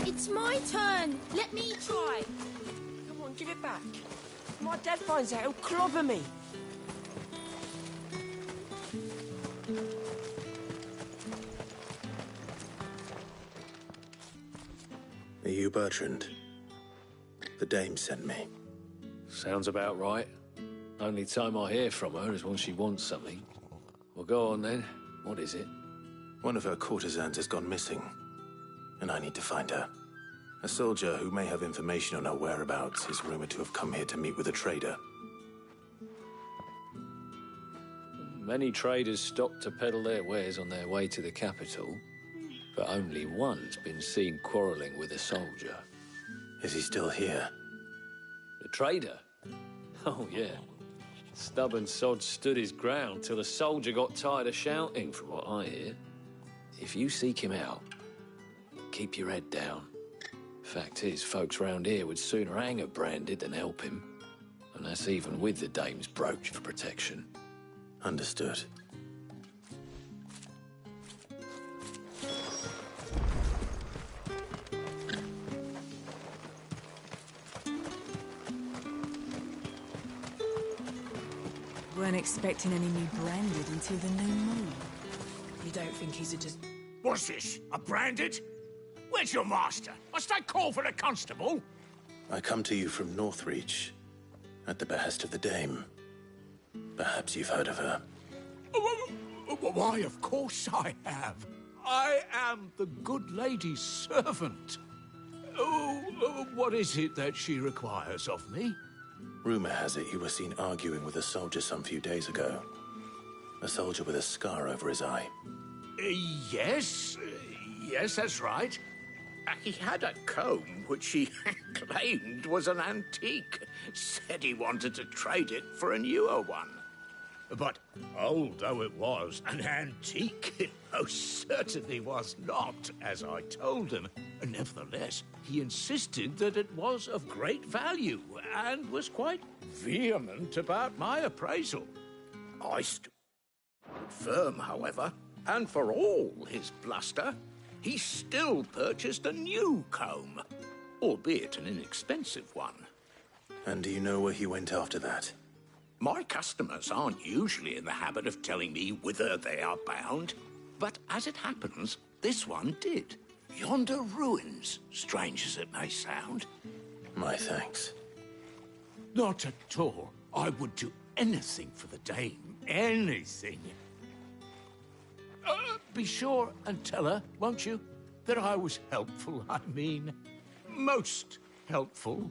It's my turn. Let me try. Come on, give it back. If my dad finds out, he'll clobber me. Are you Bertrand? The dame sent me. Sounds about right. Only time I hear from her is when she wants something. Well, go on then. What is it? One of her courtesans has gone missing, and I need to find her. A soldier who may have information on her whereabouts is rumored to have come here to meet with a trader. Many traders stop to peddle their wares on their way to the capital, but only one's been seen quarrelling with a soldier. Is he still here? The trader? Oh, yeah. Stubborn sod stood his ground till the soldier got tired of shouting, from what I hear. If you seek him out, keep your head down. Fact is, folks round here would sooner hang a branded than help him. And that's even with the dame's brooch for protection. Understood. Weren't expecting any new branded until the new moon. You don't think he's a just... What's this? A branded? Where's your master? Must I call for the constable? I come to you from Northreach, at the behest of the dame. Perhaps you've heard of her. Why, of course I have. I am the good lady's servant. What is it that she requires of me? Rumor has it you were seen arguing with a soldier some few days ago. A soldier with a scar over his eye. Yes, that's right. He had a comb which he claimed was an antique. Said he wanted to trade it for a newer one. But old though it was, an antique it most certainly was not, as I told him. Nevertheless, he insisted that it was of great value and was quite vehement about my appraisal. I stood firm, however, and for all his bluster, he still purchased a new comb, albeit an inexpensive one. And do you know where he went after that? My customers aren't usually in the habit of telling me whither they are bound, but as it happens, this one did. Yonder ruins, strange as it may sound. My thanks. Not at all. I would do anything for the dame. Anything. Be sure and tell her, won't you, that I was helpful, I mean, most helpful.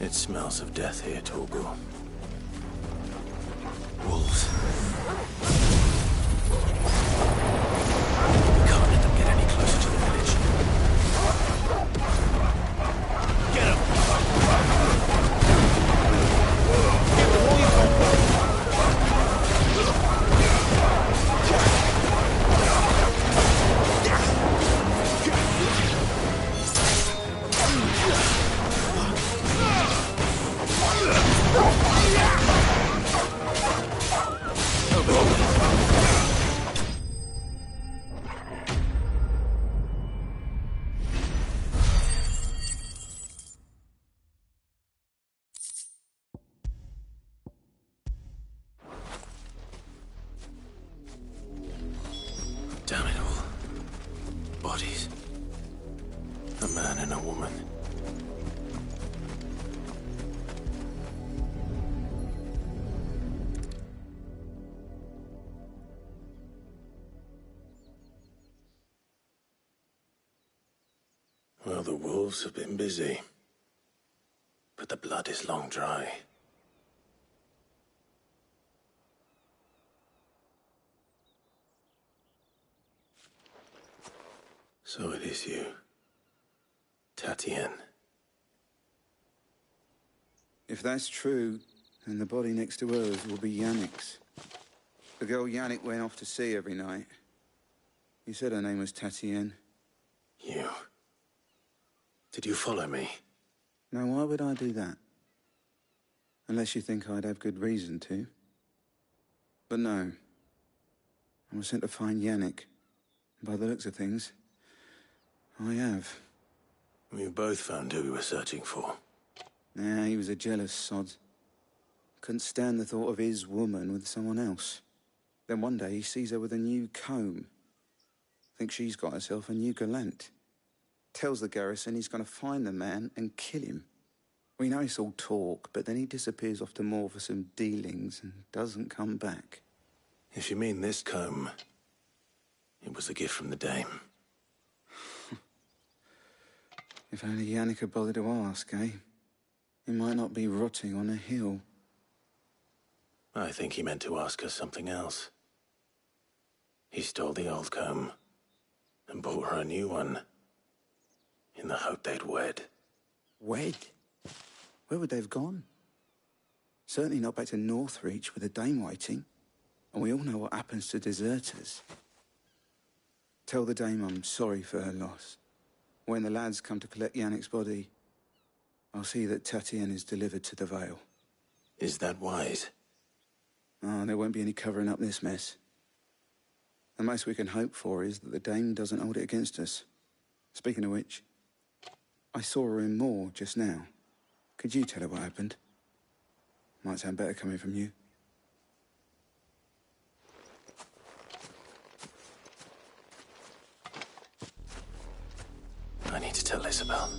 It smells of death here, Torgal. Wolves. We can't let them get any closer to the village. Get them! Get them all you can. bodies. A man and a woman. Well, the wolves have been busy. But the blood is long dry. So it is you, Tatienne. If that's true, then the body next to hers will be Yannick's. The girl Yannick went off to sea every night. He said her name was Tatienne. You... Did you follow me? Now, why would I do that? Unless you think I'd have good reason to. But no. I was sent to find Yannick. By the looks of things, I have. We both found who we were searching for. Nah, he was a jealous sod. Couldn't stand the thought of his woman with someone else. Then one day he sees her with a new comb. Thinks she's got herself a new gallant. Tells the garrison he's going to find the man and kill him. We know it's all talk, but then he disappears off to Moor for some dealings and doesn't come back. If you mean this comb, it was a gift from the dame. If only Yannick had bothered to ask, eh? He might not be rotting on a hill. I think he meant to ask her something else. He stole the old comb and bought her a new one in the hope they'd wed. Wed? Where would they have gone? Certainly not back to Northreach with a dame waiting. And we all know what happens to deserters. Tell the dame I'm sorry for her loss. When the lads come to collect Yannick's body, I'll see that Tatienne is delivered to the Vale. Is that wise? Oh, there won't be any covering up this mess. The most we can hope for is that the dame doesn't hold it against us. Speaking of which, I saw her in Moor just now. Could you tell her what happened? Might sound better coming from you. I need to tell Isabel.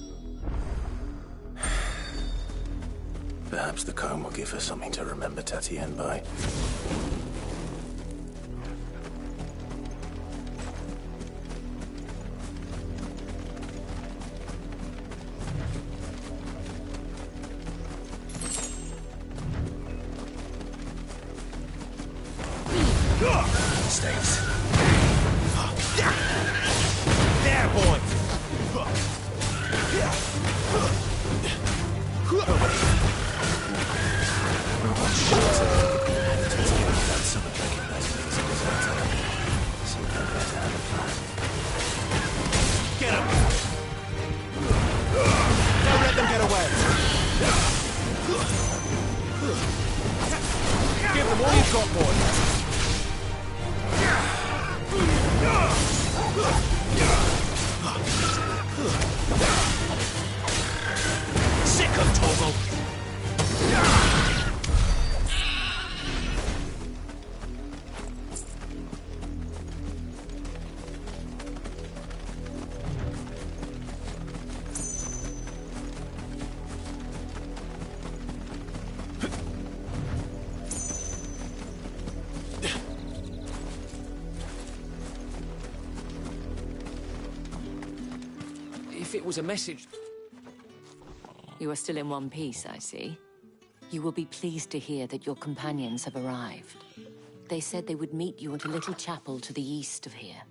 Perhaps the comb will give her something to remember Tatienne by. Staves. There, boy! Someone recognized me as a deserter. Somehow better have a plan. Get him! Don't let them get away! Give them all you've got, boy! Sick of Togo! If it was a message... You are still in one piece, I see. You will be pleased to hear that your companions have arrived. They said they would meet you at a little chapel to the east of here.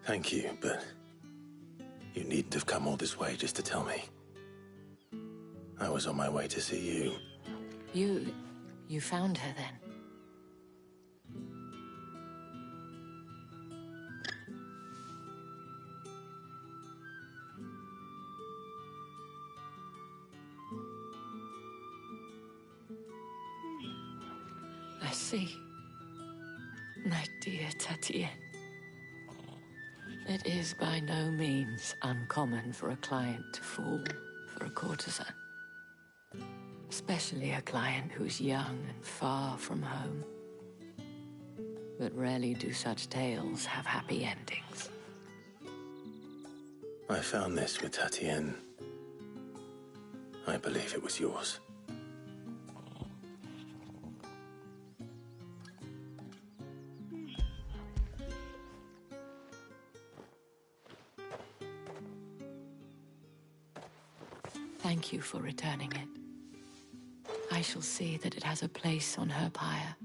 Thank you, but you needn't have come all this way just to tell me. I was on my way to see you. You found her then? I see. My dear Tatienne. It is by no means uncommon for a client to fall for a courtesan. Especially a client who's young and far from home. But rarely do such tales have happy endings. I found this with Tatienne. I believe it was yours. Thank you for returning it. I shall see that it has a place on her pyre.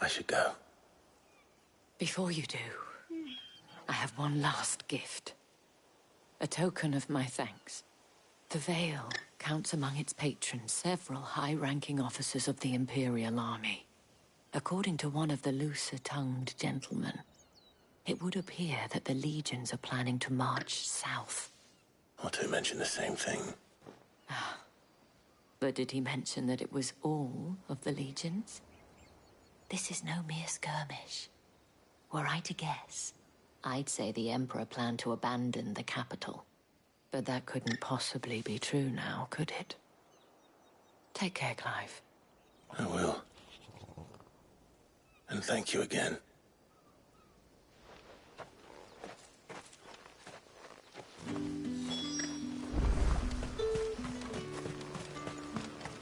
I should go. Before you do, I have one last gift. A token of my thanks. The Vale counts among its patrons several high-ranking officers of the Imperial Army. According to one of the looser-tongued gentlemen, it would appear that the legions are planning to march south. Or to mention the same thing. But did he mention that it was all of the legions? This is no mere skirmish. Were I to guess, I'd say the Emperor planned to abandon the capital. But that couldn't possibly be true now, could it? Take care, Clive. I will. And thank you again.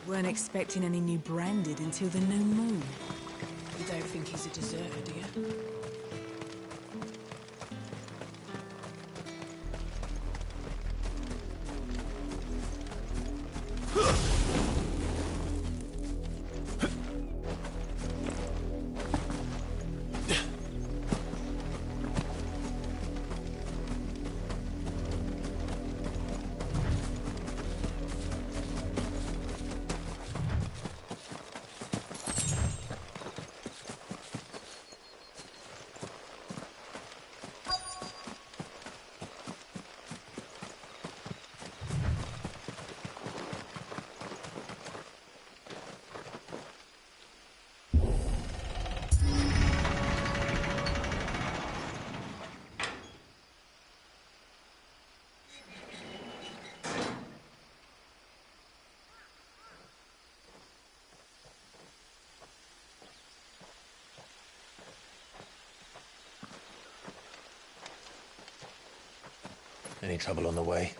Weren't expecting any new branded until the new moon. You don't think he's a deserter, do you? Any trouble on the way?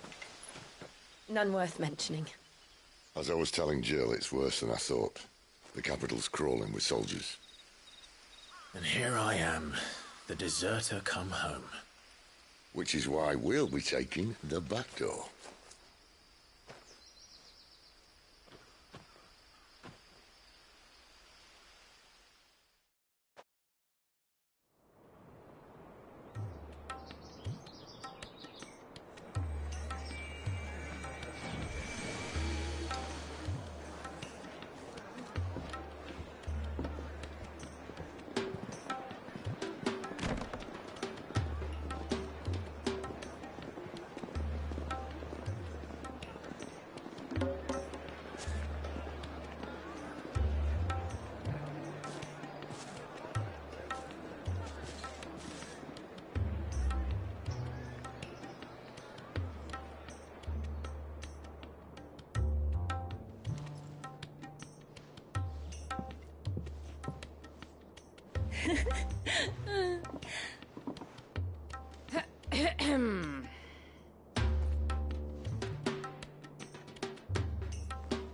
None worth mentioning. As I was telling Jill, it's worse than I thought. The capital's crawling with soldiers. And here I am, the deserter come home. Which is why we'll be taking the back door.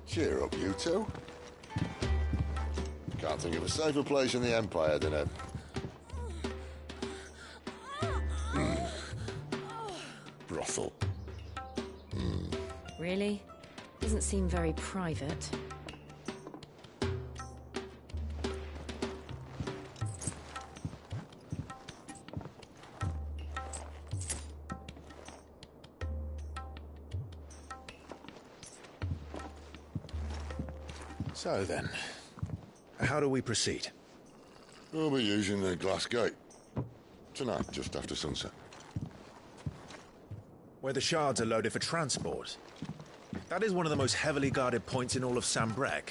Cheer up, you two. Can't think of a safer place in the Empire than a... brothel. Really? Doesn't seem very private. So then, how do we proceed? We'll be using the glass gate. Tonight, just after sunset. where the shards are loaded for transport. That is one of the most heavily guarded points in all of Sambrek.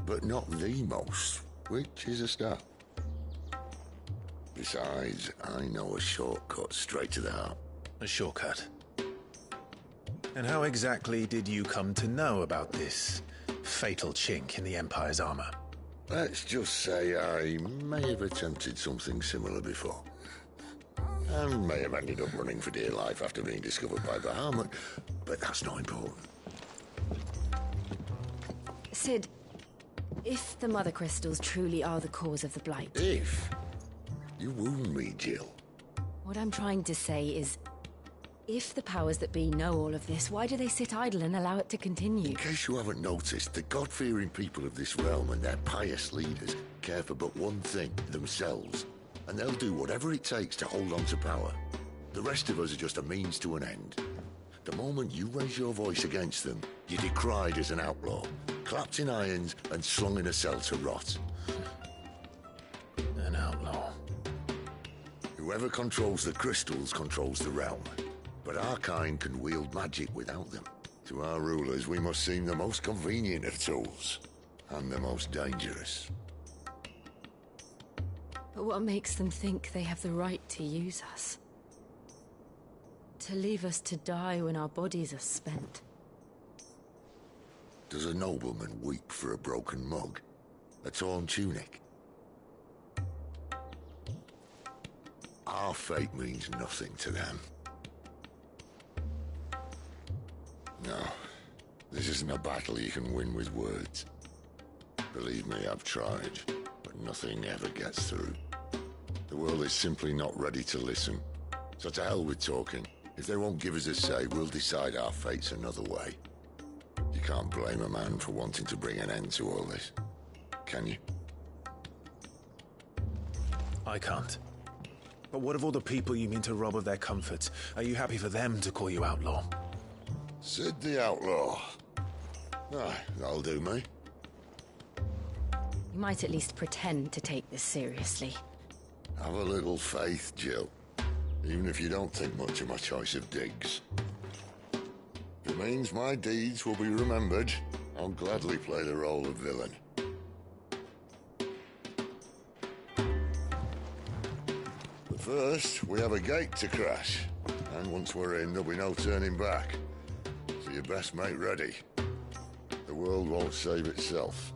But not the most, which is a start. Besides, I know a shortcut straight to the heart. A shortcut? And how exactly did you come to know about this fatal chink in the Empire's armor? Let's just say I may have attempted something similar before. And may have ended up running for dear life after being discovered by Bahamut, but that's not important. Sid, if the Mother Crystals truly are the cause of the Blight... If? You wound me, Jill. What I'm trying to say is, if the powers that be know all of this, why do they sit idle and allow it to continue? In case you haven't noticed, the God-fearing people of this realm and their pious leaders care for but one thing, themselves. And they'll do whatever it takes to hold on to power. The rest of us are just a means to an end. The moment you raise your voice against them, you're decried as an outlaw, clapped in irons and slung in a cell to rot. An outlaw. Whoever controls the crystals controls the realm. But our kind can wield magic without them. To our rulers, we must seem the most convenient of tools, and the most dangerous. But what makes them think they have the right to use us? To leave us to die when our bodies are spent? Does a nobleman weep for a broken mug? A torn tunic? Our fate means nothing to them. No, this isn't a battle you can win with words. Believe me, I've tried, but nothing ever gets through. The world is simply not ready to listen. So to hell with talking. If they won't give us a say, we'll decide our fates another way. You can't blame a man for wanting to bring an end to all this, can you? I can't. But what of all the people you mean to rob of their comforts? Are you happy for them to call you outlaw? Sid the Outlaw. Ah, that'll do me. You might at least pretend to take this seriously. Have a little faith, Jill. Even if you don't think much of my choice of digs. If it means my deeds will be remembered, I'll gladly play the role of villain. But first, we have a gate to crash. And once we're in, there'll be no turning back. So you best make ready. The world won't save itself.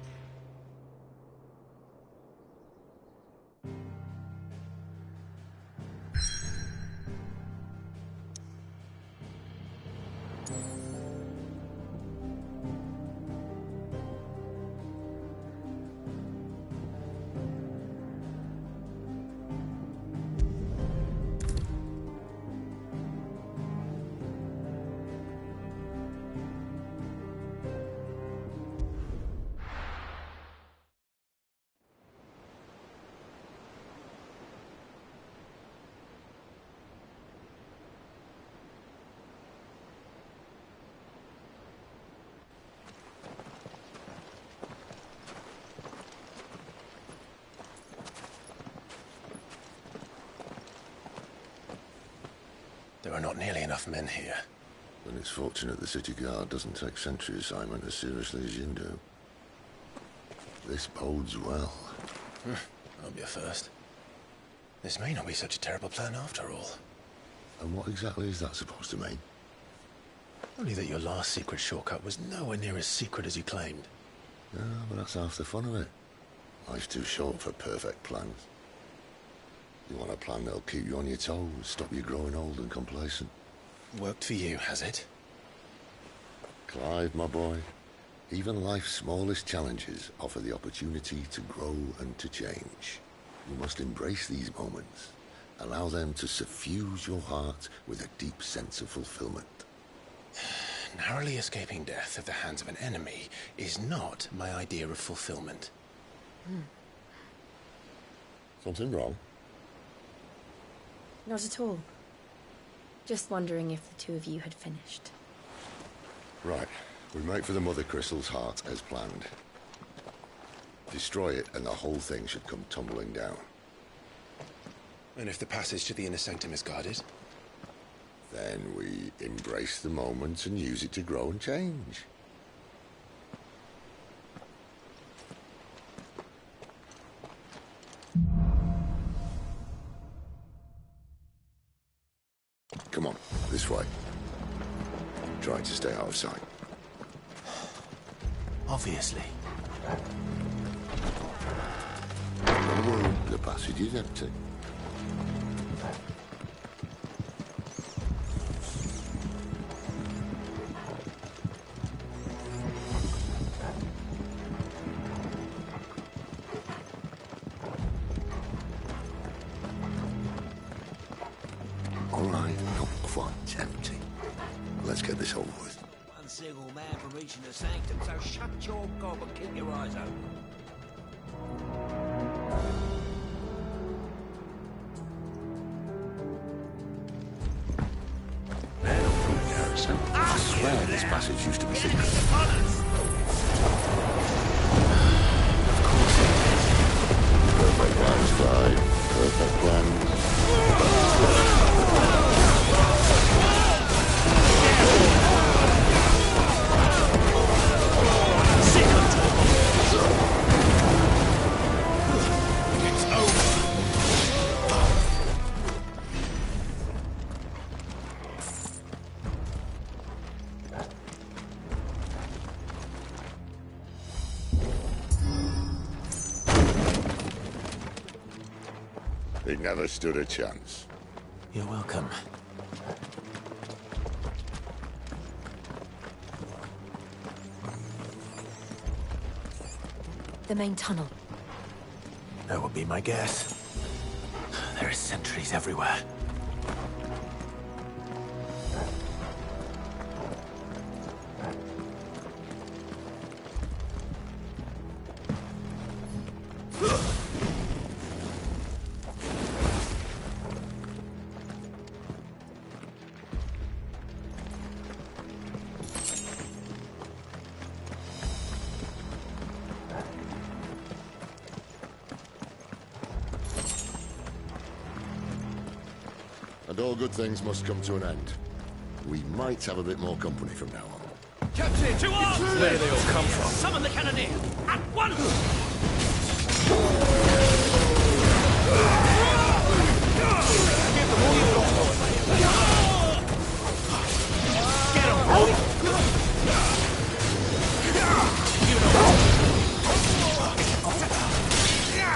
There are not nearly enough men here. Then it's fortunate the city guard doesn't take sentry assignment as seriously as you do. This bodes well. I'll be a first. This may not be such a terrible plan after all. And what exactly is that supposed to mean? Only that your last secret shortcut was nowhere near as secret as you claimed. Yeah, but that's half the fun of it. Life's too short for perfect plans. You want a plan that'll keep you on your toes, stop you growing old and complacent. Worked for you, has it? Clive, my boy, even life's smallest challenges offer the opportunity to grow and to change. You must embrace these moments. Allow them to suffuse your heart with a deep sense of fulfillment. Narrowly escaping death at the hands of an enemy is not my idea of fulfillment. Something wrong? Not at all. Just wondering if the two of you had finished. Right. We make for the Mother Crystal's heart as planned. Destroy it and the whole thing should come tumbling down. And if the passage to the inner sanctum is guarded? Then we embrace the moment and use it to grow and change. Come on, this way. Try to stay out of sight. Obviously. Don't worry, the passage is empty. All right, not quite empty. Let's get this over with. One single man from reaching the sanctum, so shut your gob and keep your eyes open. Man from the garrison. I swear this passage used to be secret. Of course it is. Perfect plans, Clyde. Perfect plans. It's over. He never stood a chance. You're welcome. The main tunnel. That would be my guess. There are sentries everywhere. And all good things must come to an end. We might have a bit more company from now on. Captain, to arms! Where do they all come from? Summon the cannoneer! At once! Give them all you've got, boy. Get 'em, boy! You know.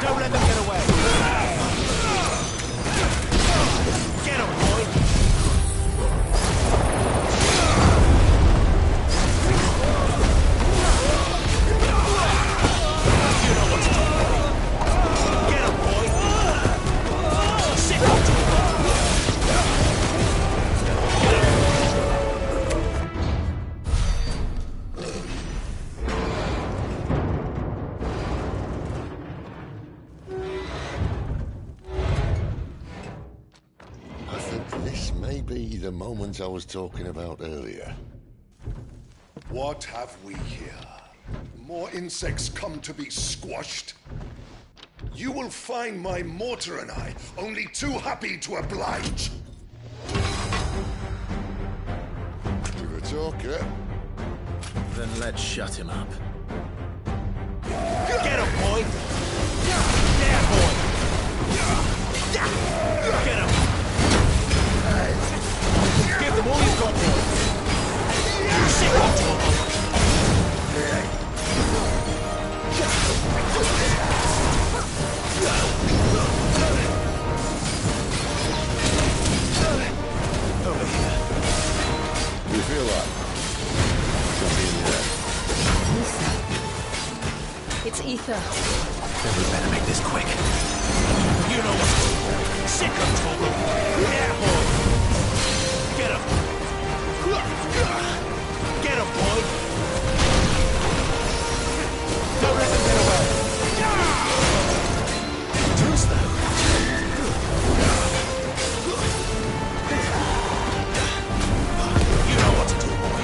Don't let them get away. Get 'em, boy! You know what to do, boy. Get 'em, boy! Sit down. I think this may be the moment I was talking about earlier. What have we here? More insects come to be squashed? You will find my mortar and I only too happy to oblige. You're a talker. Then let's shut him up. Get him, boy! Yeah, boy! Get him! Give them all you've got, boy! Sit on top! Over here. You feel that? Something in the air. It's ether. Then we better make this quick. You know what to do, boy! Sick of talking! Yeah, boy! Get him! Get him, boy! Don't let them get away! Too slow. You know what to do, boy.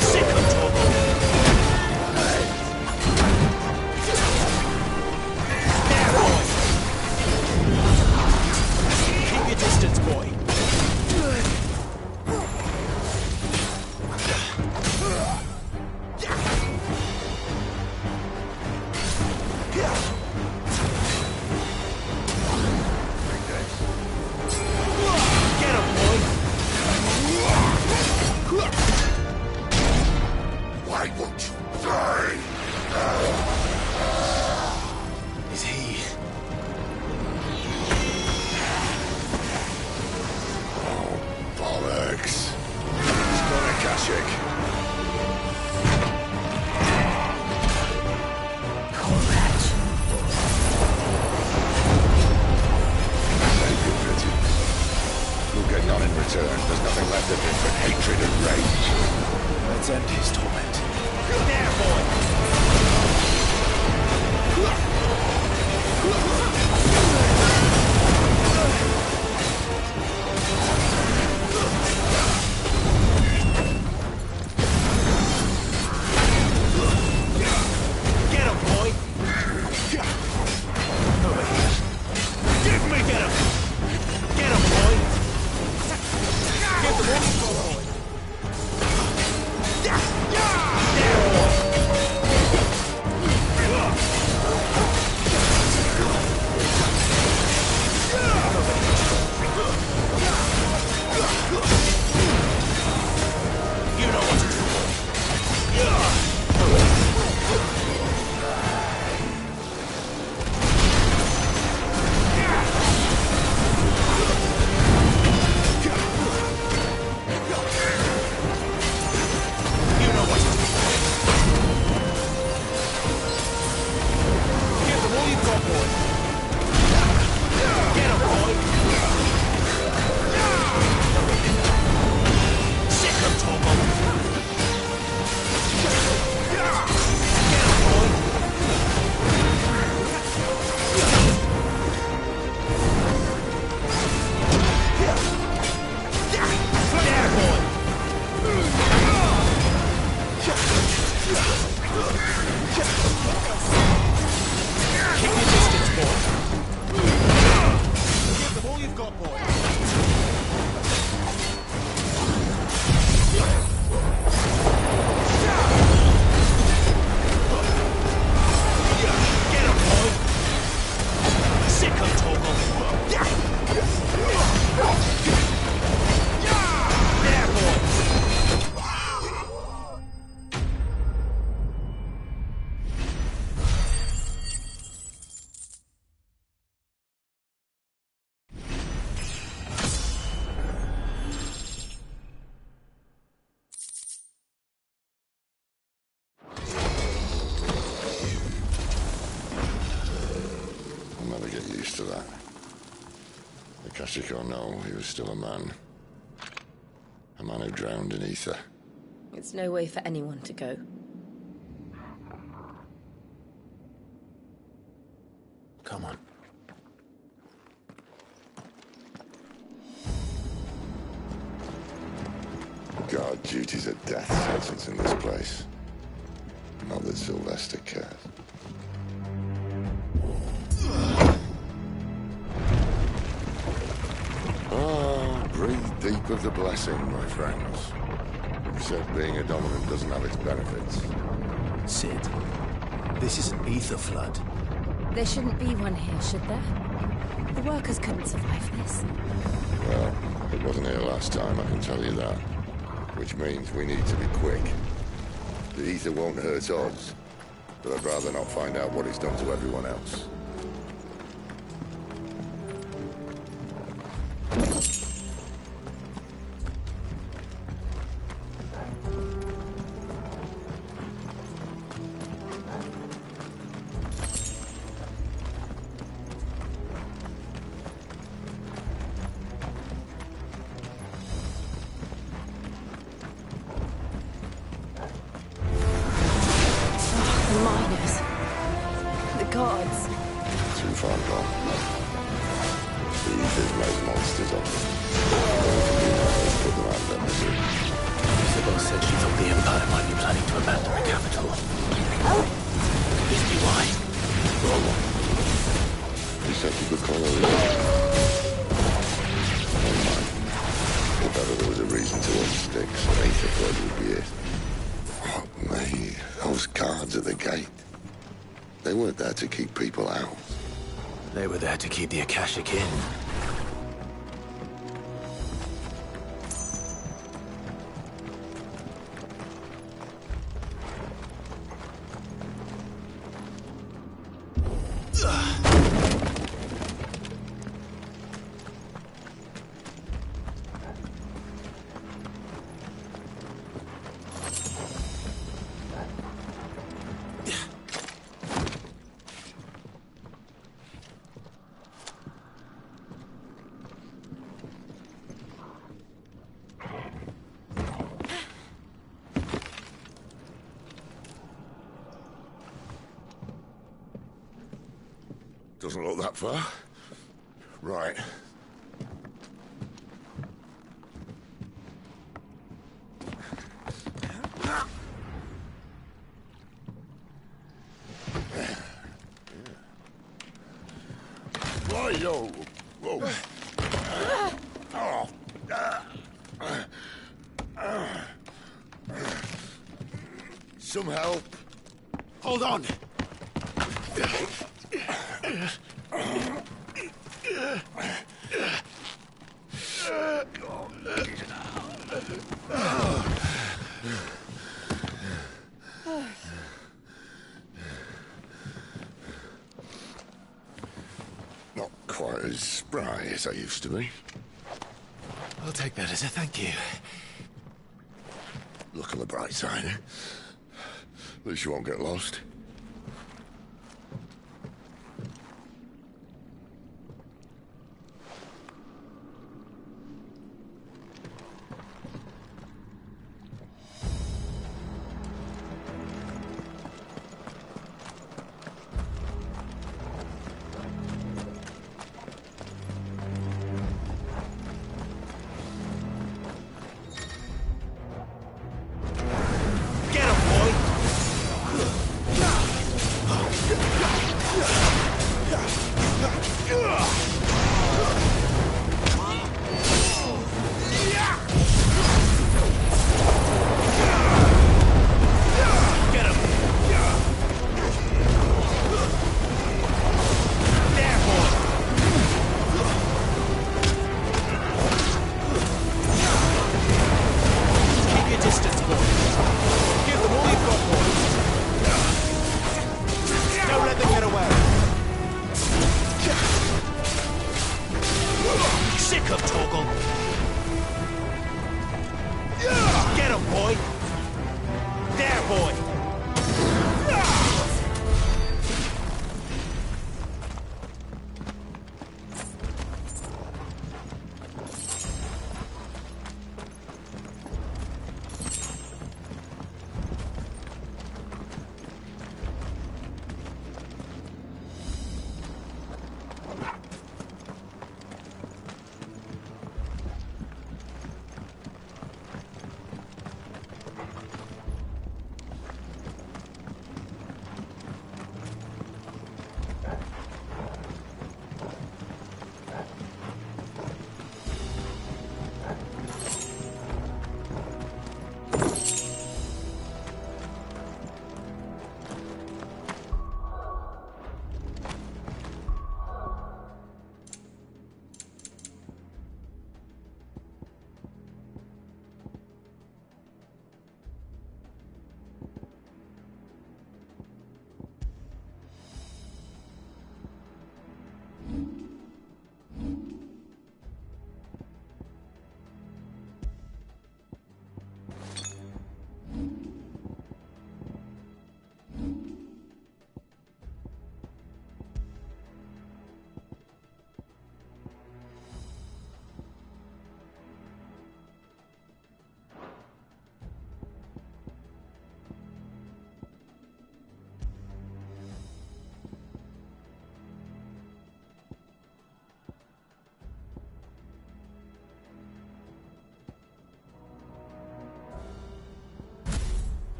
Sick of talking. have the different hatred and rage. Let's end his torment. There, boy! Get him, boy! Over here. Give me, get him! Get him, boy! Get the boy! You know what to do. You know what to do. Give them all you've got, boy. Get him, boy. Sick of Togo. Get him, boy. There, boy. Keep your distance, boy. Give them all you've got, boy. Get him, boy. Sick of Togo. There, boy. I'll never get used to that. Akashic or no, he was still a man. A man who drowned in ether. It's no way for anyone to go. Come on. Guard duty's a death sentence in this place. Not that Sylvester cares. Ah, breathe deep of the blessing, my friends. Who said being a dominant doesn't have its benefits? Sid, this is an ether flood. There shouldn't be one here, should there? The workers couldn't survive this. Well, it wasn't here last time, I can tell you that. Which means we need to be quick. The ether won't hurt us, but I'd rather not find out what it's done to everyone else. The miners. The gods. Too far gone. The ether's made monsters of them. Put them out of their misery. Sybil said she thought the Empire might be planning to abandon the capital. Could this be why? You said you could call her in. Never mind. If ever there was a reason to unstick, so ether flood would be it. Fuck me. Those guards at the gate. They weren't there to keep people out. They were there to keep the Akashic in. Doesn't look that far. Right. Why, yo? Whoa. Some help. Hold on. Not quite as spry as I used to be. I'll take that as a thank you. Look on the bright side, eh? At least you won't get lost.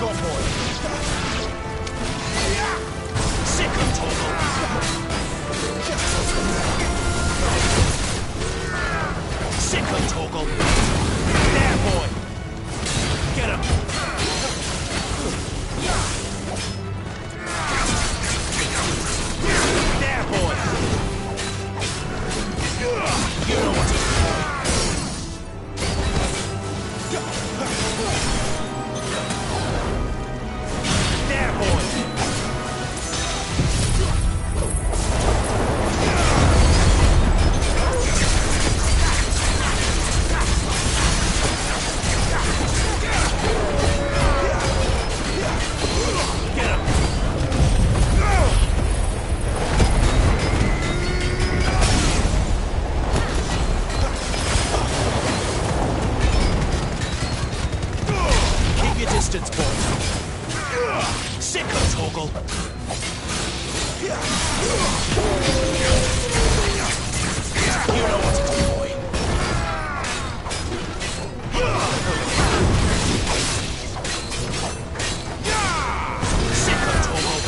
got, boy? Sick of Toggle! Sick of Toggle! There, boy! Get him! There, boy! You know what to do. There, boy! Get him! Keep your distance, boy. Sick of Toggle. You know what to do, boy. Sick of Toggle.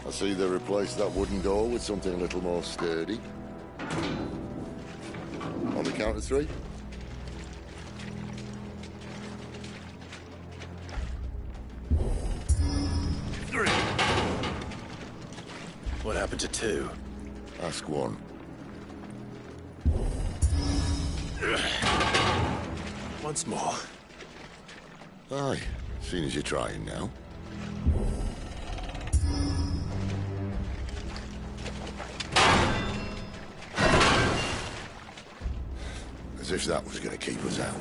I see they replaced that wooden door with something a little more sturdy. On the count of three. 3. What happened to 2? Ask one. Once more. Aye, seeing as you're trying now. As if that was going to keep us out.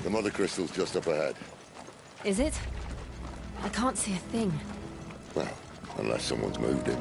The mother crystal's just up ahead. Is it? I can't see a thing. Well, unless someone's moved it.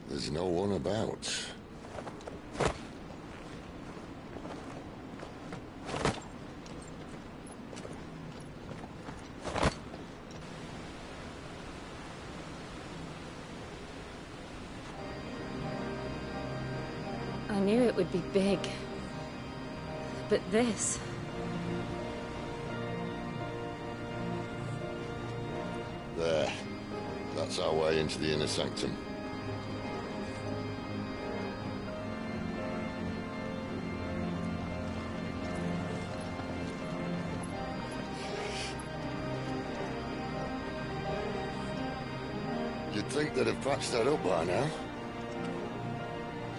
There's no one about. I knew it would be big. But this... There. That's our way into the inner sanctum. You'd think they'd have patched that up by now.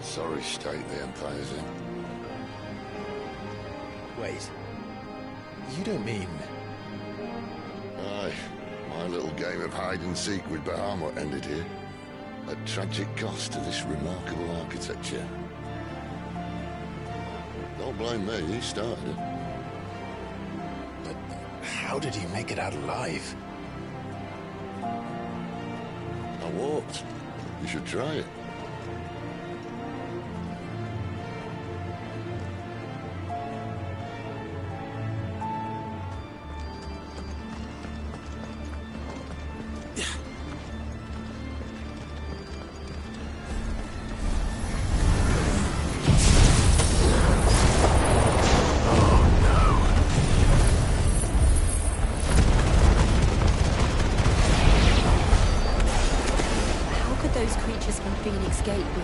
Sorry state the Empire's in. Wait. You don't mean... Aye. My little game of hide-and-seek with Bahamut ended here. At tragic cost to this remarkable architecture. Don't blame me, he started it. But how did he make it out alive? I walked. You should try it.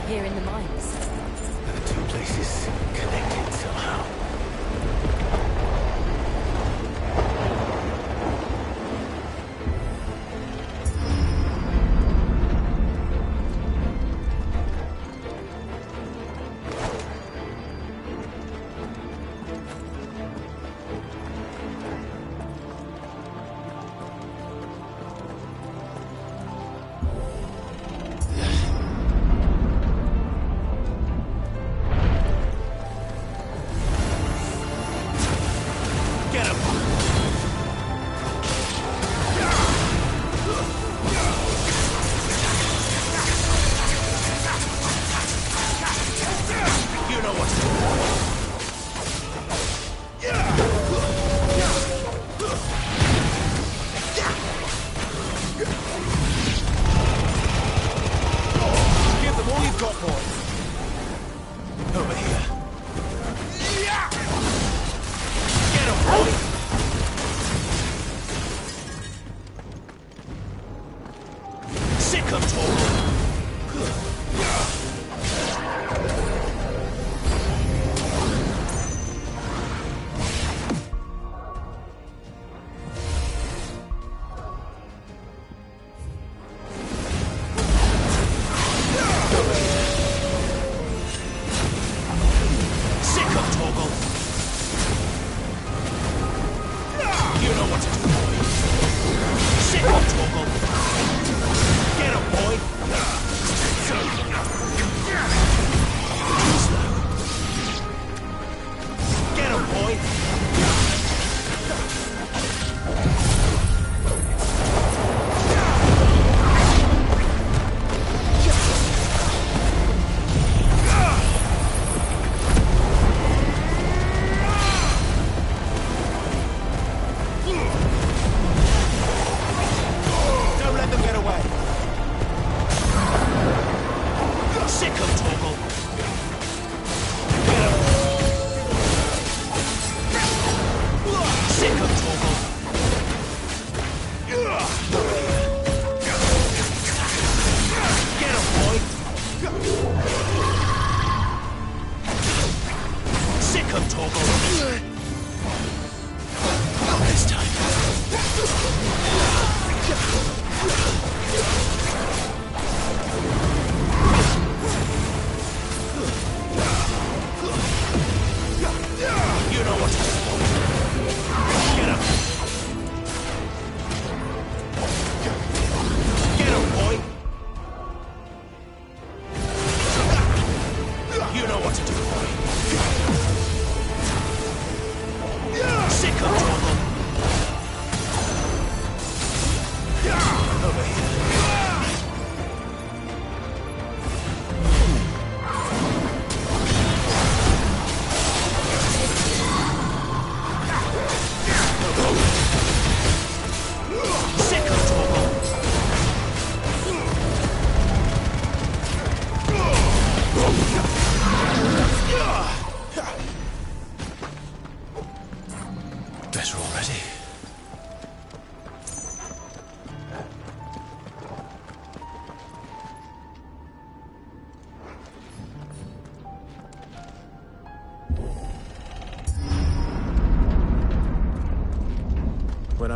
Here in the mines. The two places connected somehow. Get him, boy!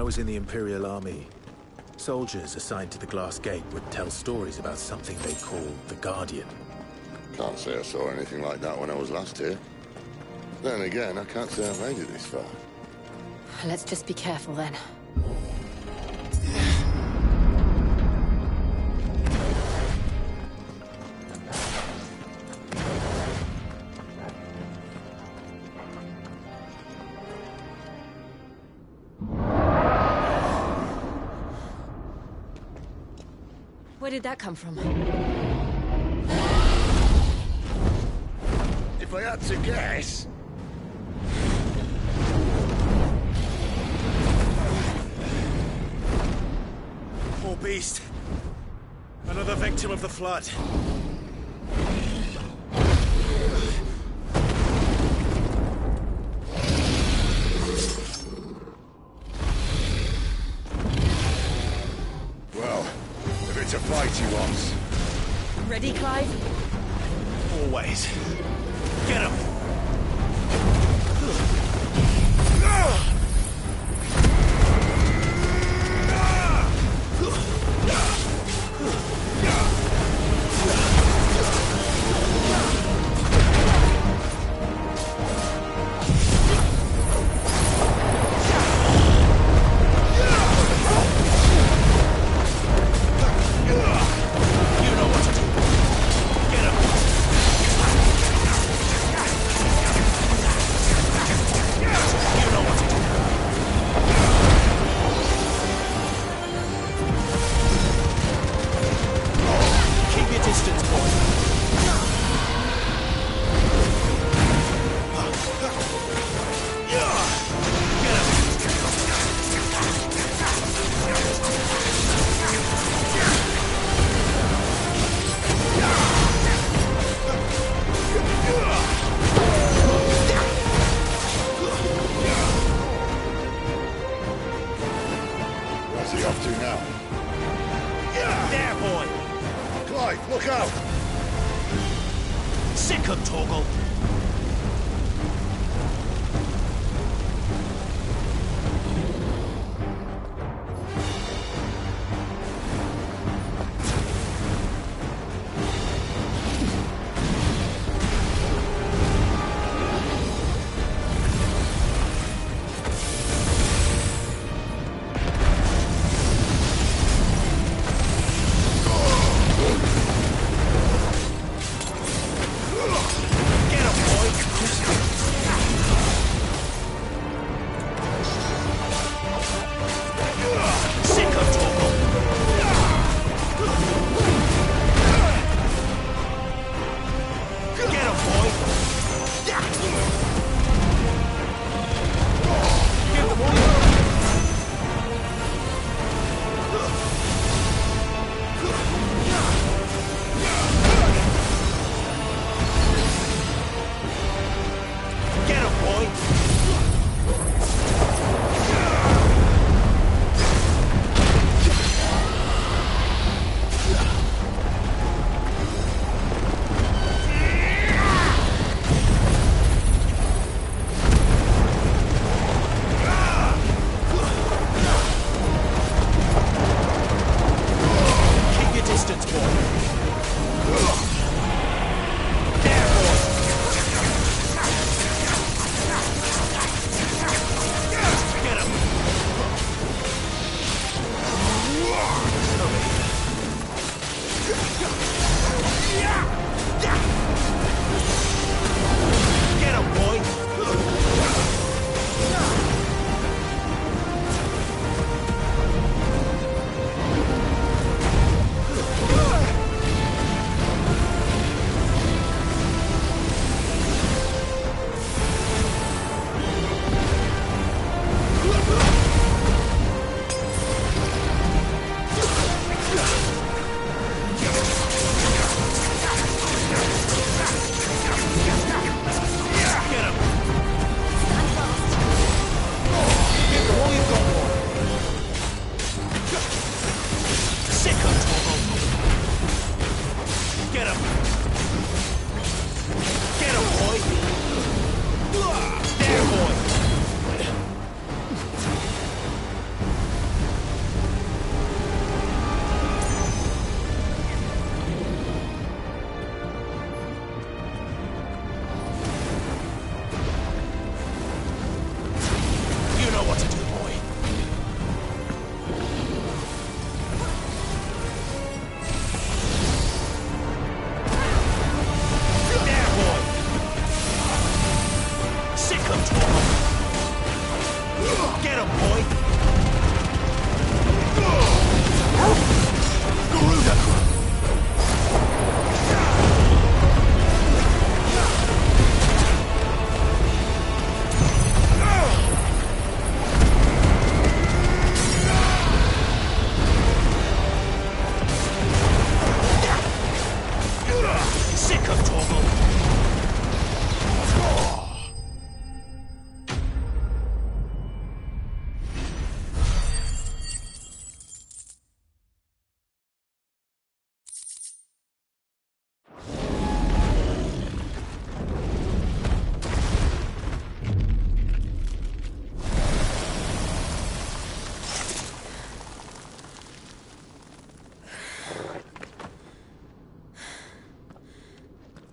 was in the Imperial Army, soldiers assigned to the Glass Gate would tell stories about something they called the Guardian. Can't say I saw anything like that when I was last here. Then again, I can't say I made it this far. Let's just be careful then. Where did that come from? If I had to guess... Poor beast. Another victim of the Flood. Well, if it's a fight he wants. Ready, Clive? Always. Get him! Look out! Sick him, Torgal!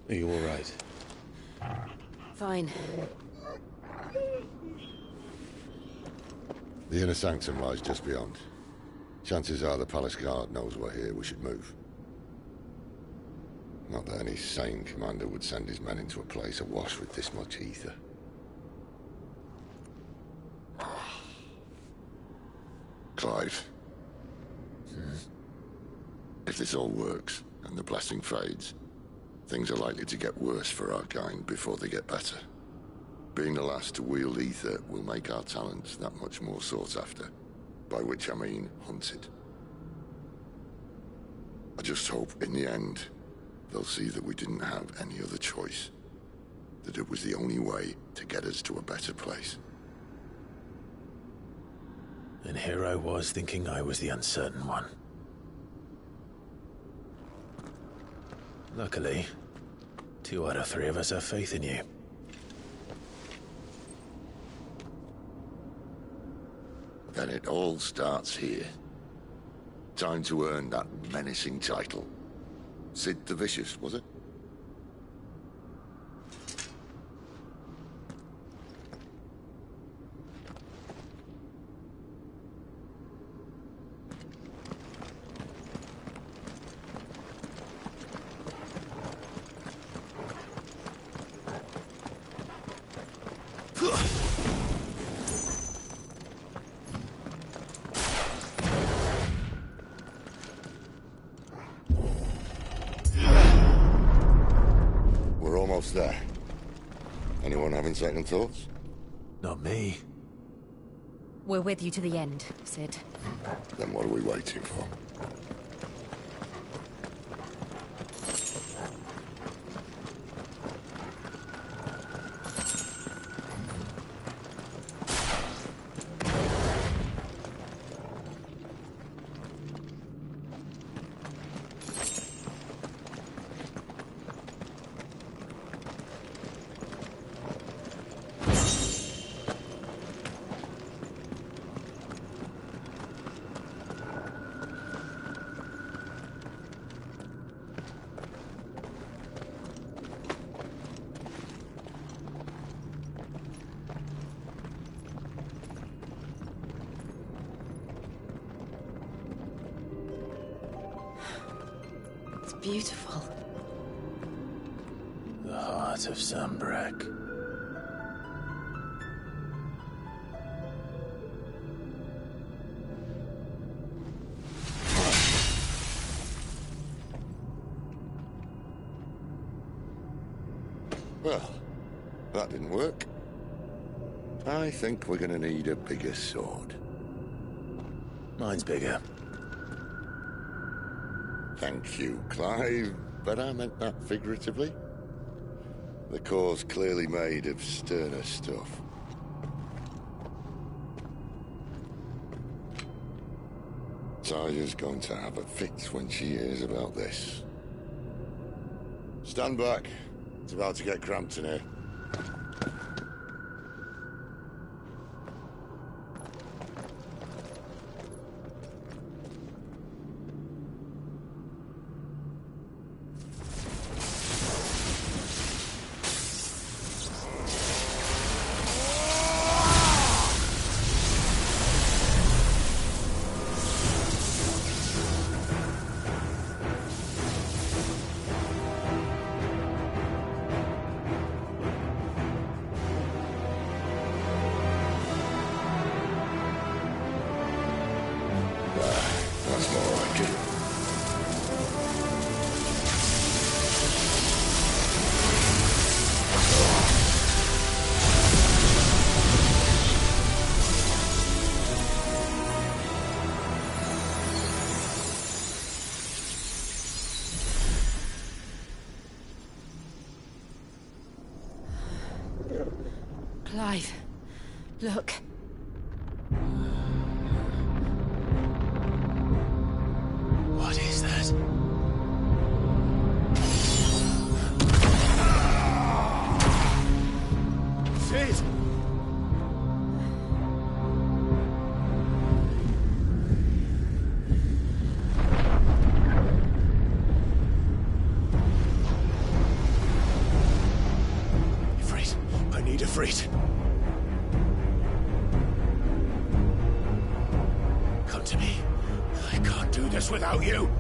Are you all right? Fine. The inner sanctum lies just beyond. Chances are the palace guard knows we're here. We should move. Not that any sane commander would send his men into a place awash with this much ether. Clive. If this all works, and the blessing fades, things are likely to get worse for our kind before they get better. Being the last to wield ether will make our talents that much more sought after. By which I mean hunted. I just hope, in the end, they'll see that we didn't have any other choice. That it was the only way to get us to a better place. And here I was thinking I was the uncertain one. Luckily, 2 out of 3 of us have faith in you. Then it all starts here. Time to earn that menacing title. Sid the Vicious, was it? There. Anyone having second thoughts? Not me. We're with you to the end, Sid. Then what are we waiting for? Beautiful. The heart of Sambrek. Well, that didn't work. I think we're gonna need a bigger sword. Mine's bigger. Thank you, Clive, but I meant that figuratively. The core's clearly made of sterner stuff. Taya's going to have a fit when she hears about this. Stand back. It's about to get cramped in here. That's more like it. Clive, look. What is that? Sid! Siegfried! Come to me. I can't do this without you.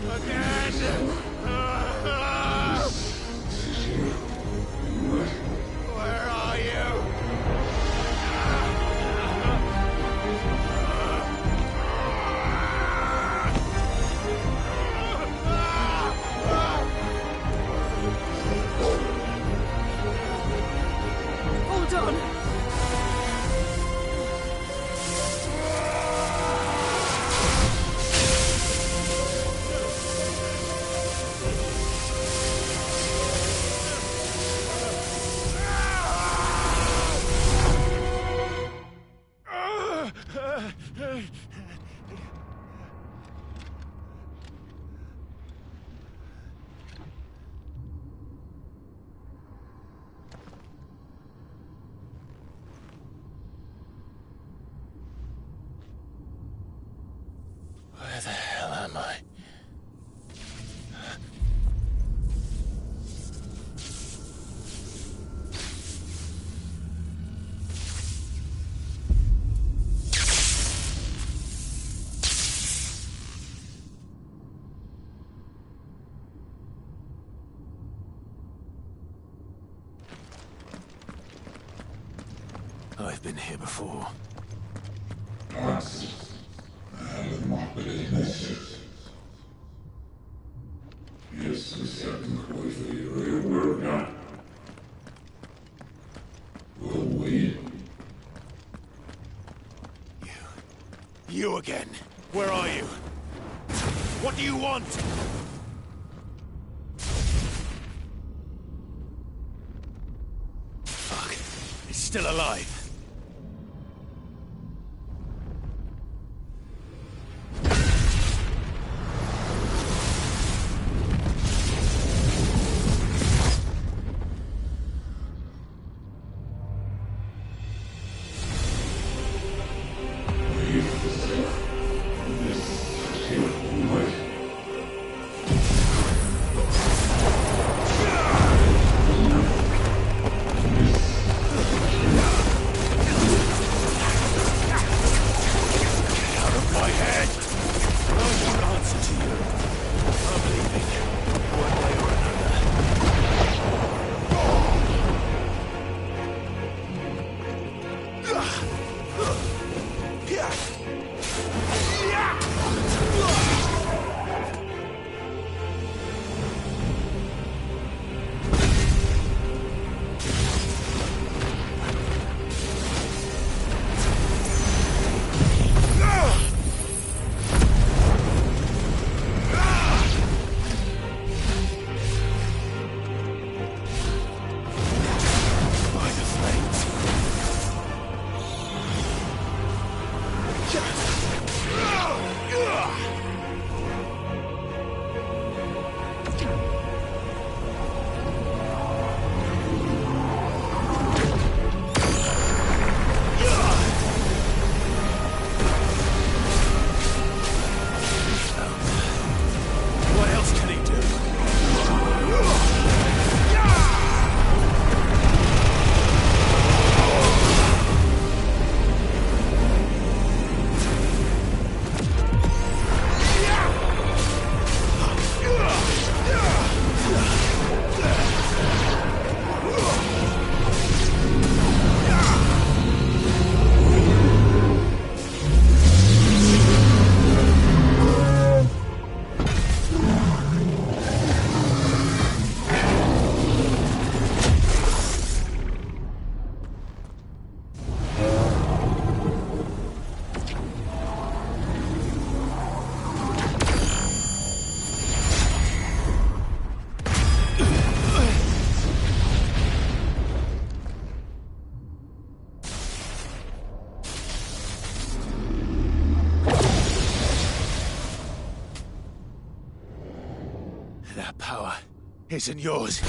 Not again! Where are you? Hold on! Where the hell am I? I've been here before. You again. Where are you? What do you want? Fuck. It's still alive. That power isn't yours.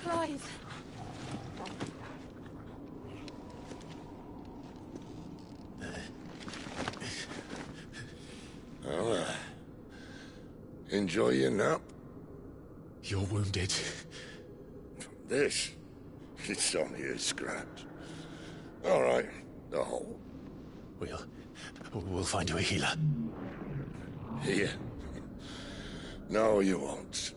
Clive. Well, enjoy your nap. You're wounded. This? It's only a scratch. All right, the hole. We'll find you a healer. Here? No, you won't.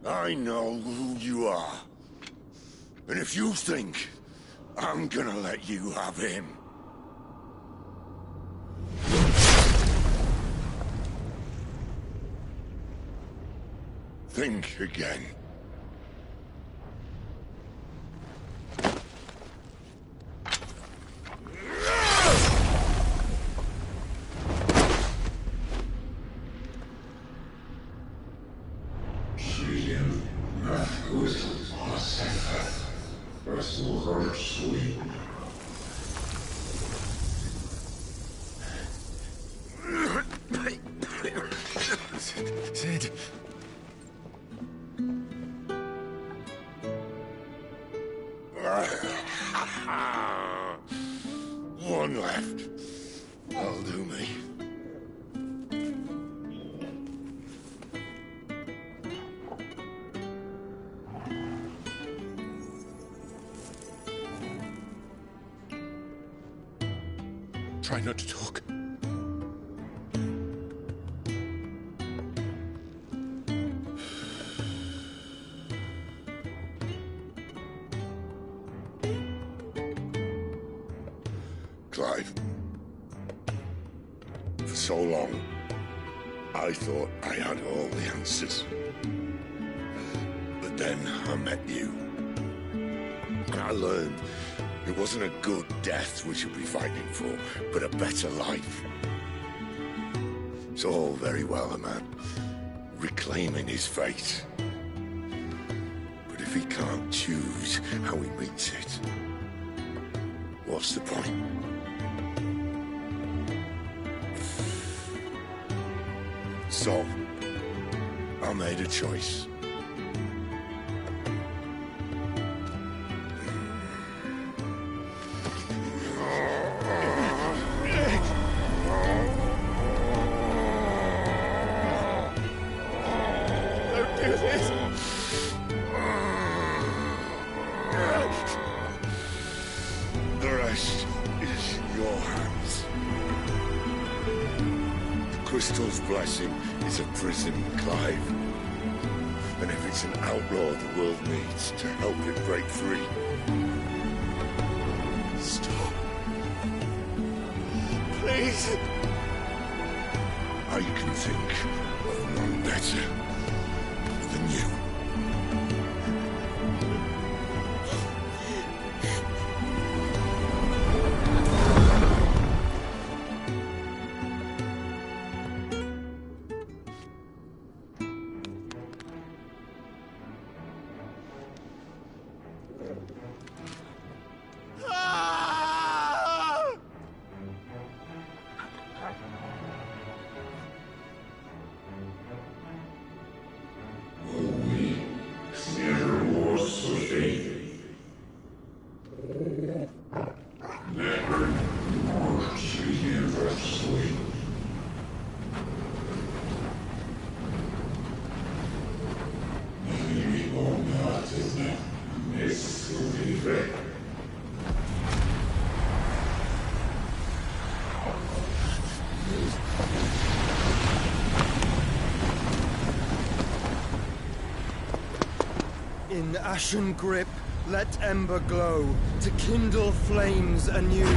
I know who you are. And if you think I'm gonna let you have him... think again. Sid. One left. That'll do me. Try not to talk. Clive. For so long, I thought I had all the answers. But then I met you. And I learned it wasn't a good death we should be fighting for, but a better life. It's all very well a man reclaiming his fate. But if he can't choose how he meets it, what's the point? So, I made a choice. Don't do this! The rest is in your hands. The Crystal's blessing is a prison, Clive. And if it's an outlaw the world needs to help it break free... Stop. Please! I can think of none better than you. In ashen grip, let ember glow, to kindle flames anew.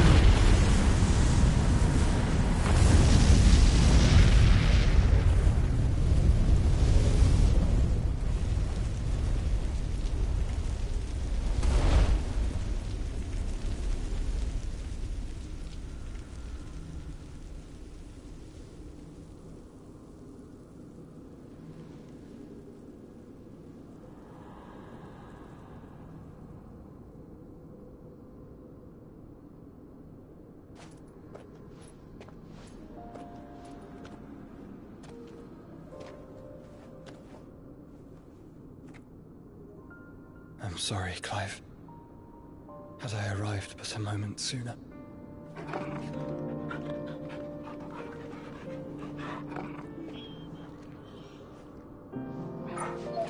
I'm sorry, Clive. Had I arrived but a moment sooner.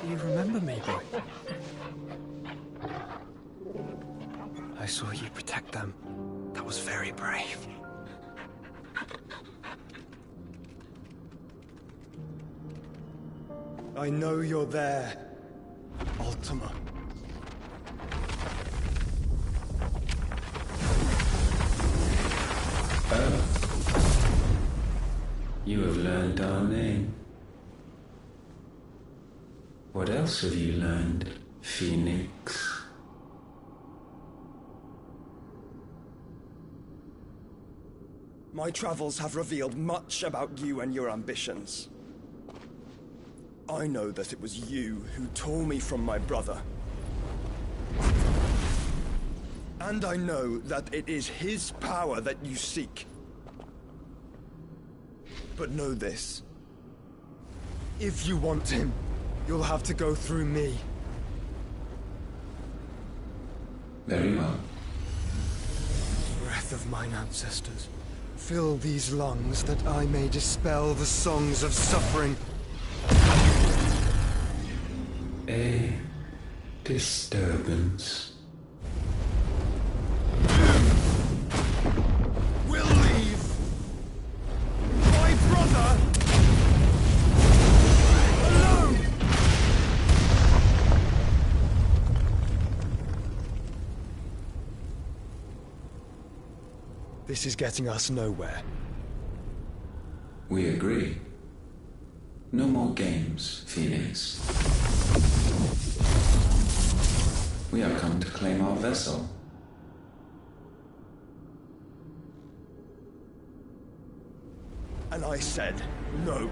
Do you remember me, boy? I saw you protect them. That was very brave. I know you're there, Ultima. You have learned our name. What else have you learned, Phoenix? My travels have revealed much about you and your ambitions. I know that it was you who tore me from my brother. And I know that it is his power that you seek. But know this. If you want him, you'll have to go through me. Very well. Breath of mine ancestors, fill these lungs that I may dispel the songs of suffering. A disturbance. We'll leave. My brother alone. This is getting us nowhere. We agree. No more games, Phoenix. We have come to claim our vessel. And I said no.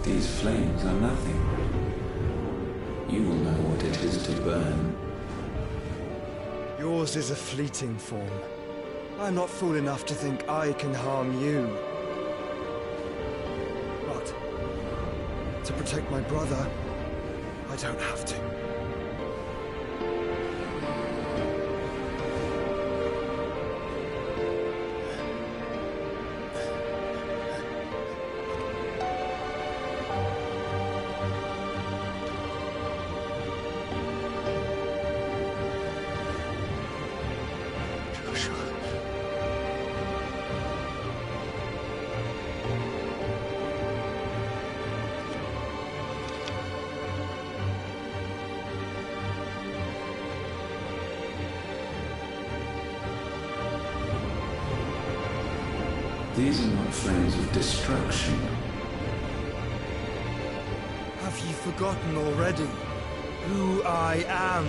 These flames are nothing. You will know what it is to burn. Yours is a fleeting form. I'm not fool enough to think I can harm you. But to protect my brother, I don't have to. These are not flames of destruction. Have you forgotten already who I am?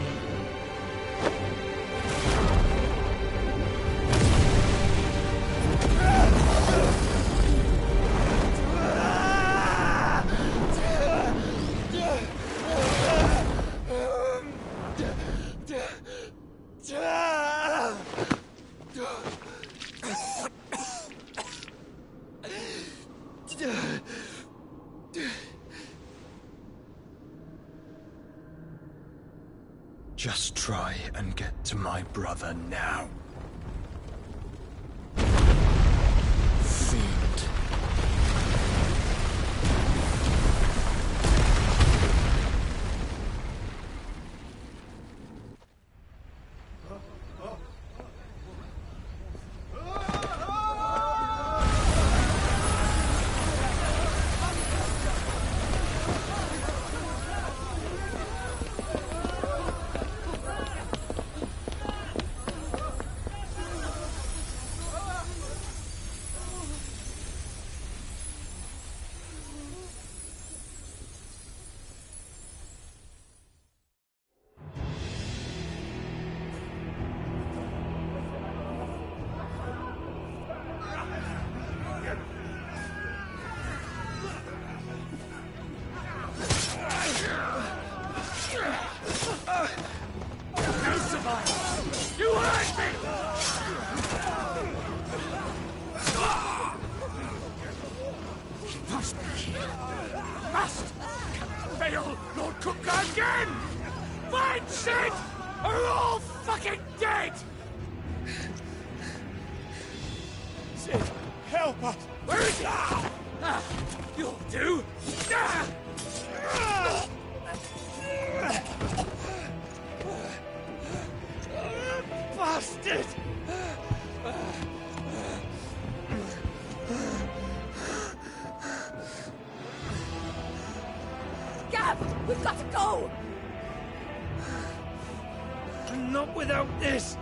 Just try and get to my brother now. Fiend. lost! Fail, Lord Cookgar again! Find Sid! Or we're all fucking dead! Sid, help us! Where is he? You'll do! Bastard! Gav, we've got to go! Not without this!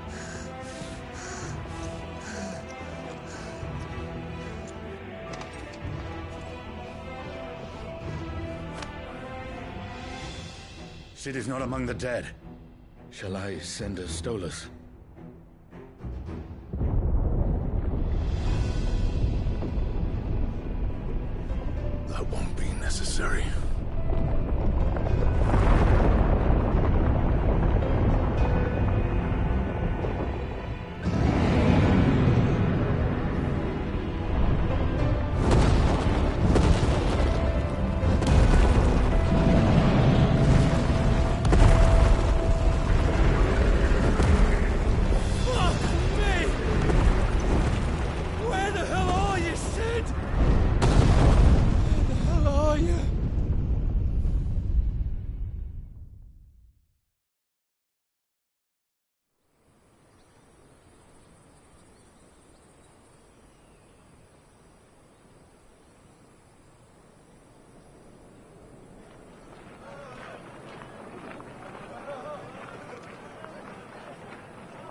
Sid is not among the dead. Shall I send a Stolas? That won't be necessary.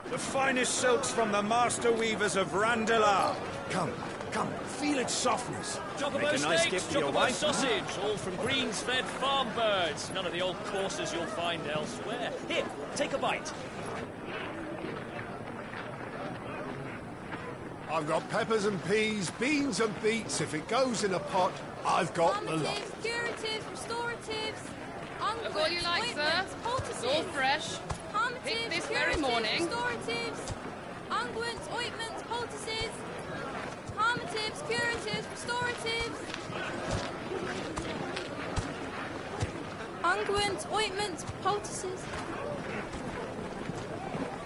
The finest silks from the master weavers of Randalar. Come, feel its softness. Chocobo Make a nice steaks, gift for your chocobo wife. sausage, all from greens-fed farm birds. None of the old courses you'll find elsewhere. Here, take a bite. I've got peppers and peas, beans and beets. If it goes in a pot, I've got the lot. Curatives, restoratives, Look all you like, sir. It's all fresh. Picked this very morning. Restoratives, unguents, ointments, poultices, calmatives, curatives, restoratives, unguents, ointments, poultices.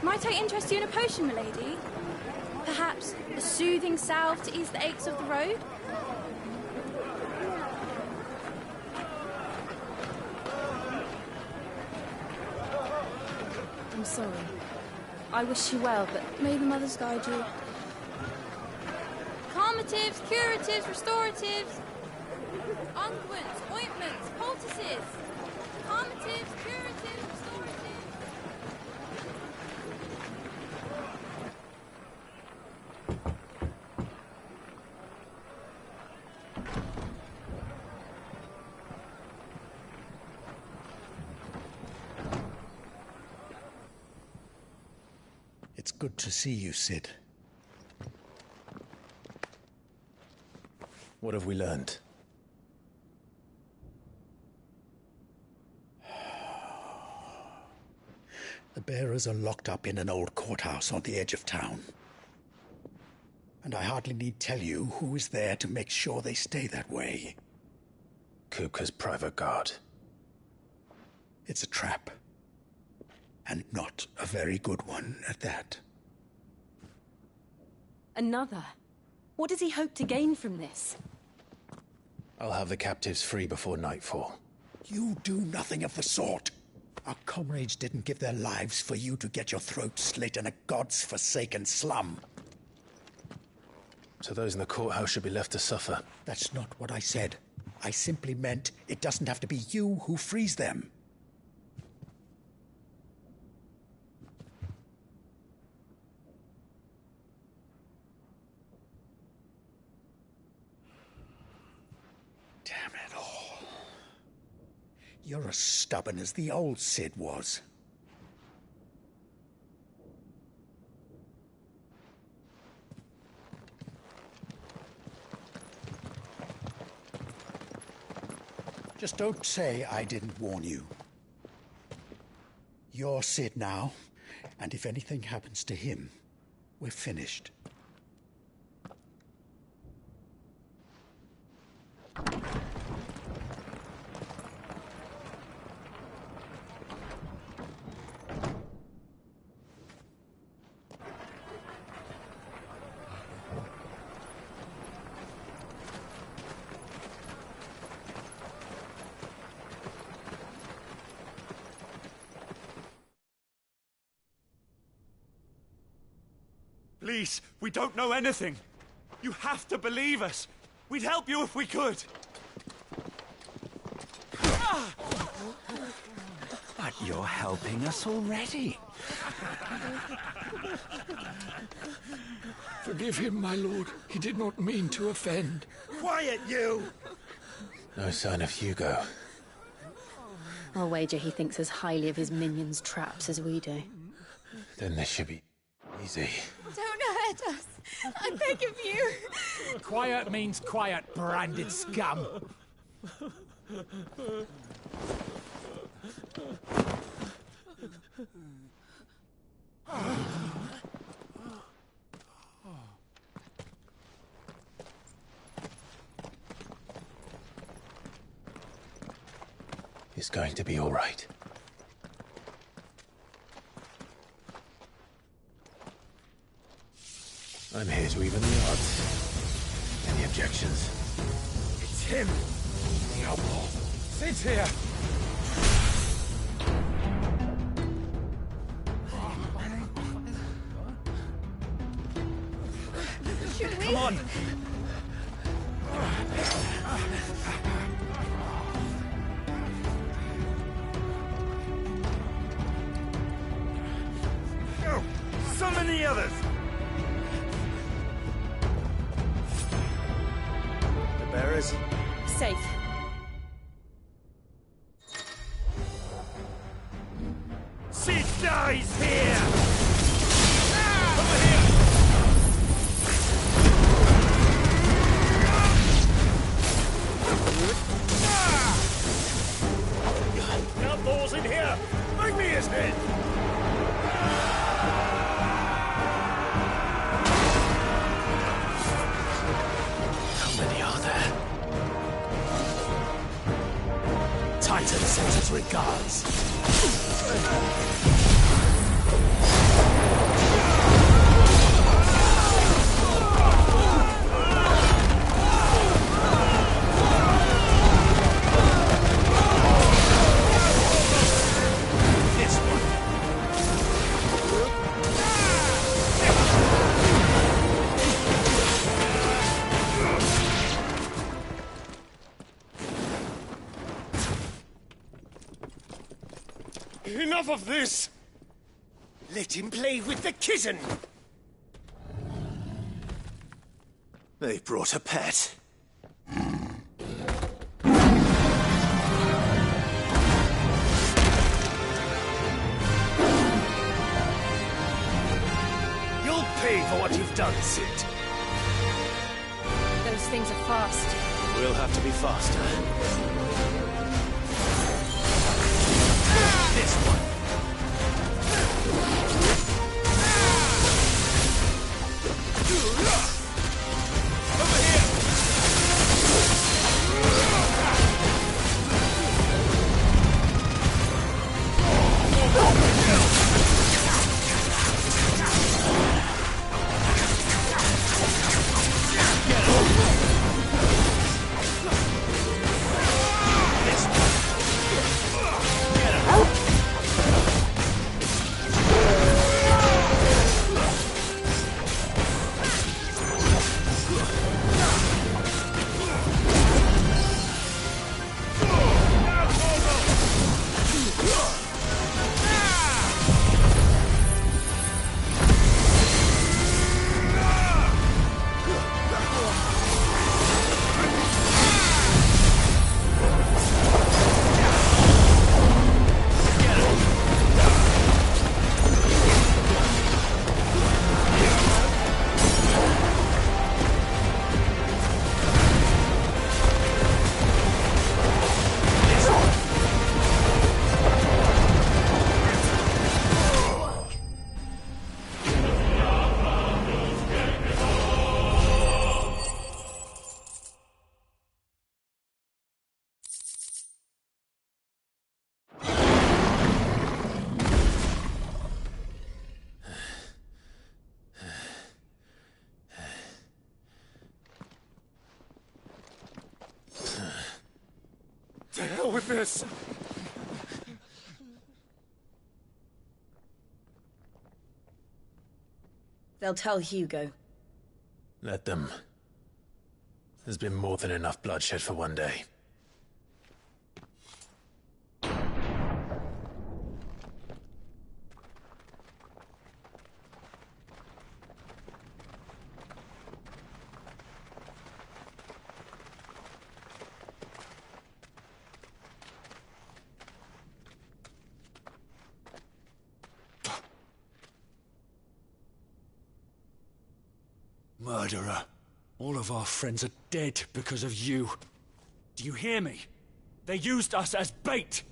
Might I interest you in a potion, milady? Perhaps a soothing salve to ease the aches of the road? I'm sorry. I wish you well, but may the mothers guide you. Calmatives, curatives, restoratives, unguents, ointments, poultices. Calmatives, curatives, restoratives. It's good to see you, Sid. What have we learned? The bearers are locked up in an old courthouse on the edge of town. And I hardly need tell you who is there to make sure they stay that way. Kupka's private guard. It's a trap. And not a very good one at that. Another? What does he hope to gain from this? I'll have the captives free before nightfall. You do nothing of the sort. Our comrades didn't give their lives for you to get your throat slit in a god's forsaken slum. So those in the courthouse should be left to suffer. That's not what I said. I simply meant it doesn't have to be you who frees them. Damn it all. You're as stubborn as the old Sid was. Just don't say I didn't warn you. You're Sid now, and if anything happens to him, we're finished. Please, we don't know anything. You have to believe us. We'd help you if we could. But you're helping us already. Forgive him, my lord. He did not mean to offend. Quiet, you! No sign of Hugo. I'll wager he thinks as highly of his minions' traps as we do. Then this should be easy. Don't hurt us. I beg of you. Quiet means quiet, branded scum. It's going to be all right. I'm here to even the odds. Any objections? It's him. Diablo. Sit here. Come on. Go. Summon the others. The bearers? Safe. Sid dies here! Outlaws in here! Bring me his head! How many are there? Titan sends his regards. Enough of this! Let him play with the kitten! They brought a pet. You'll pay for what you've done, Sid. Those things are fast. We'll have to be faster. This one. Over here! To hell with this! They'll tell Hugo. Let them. There's been more than enough bloodshed for one day. Murderer. All of our friends are dead because of you. Do you hear me? They used us as bait.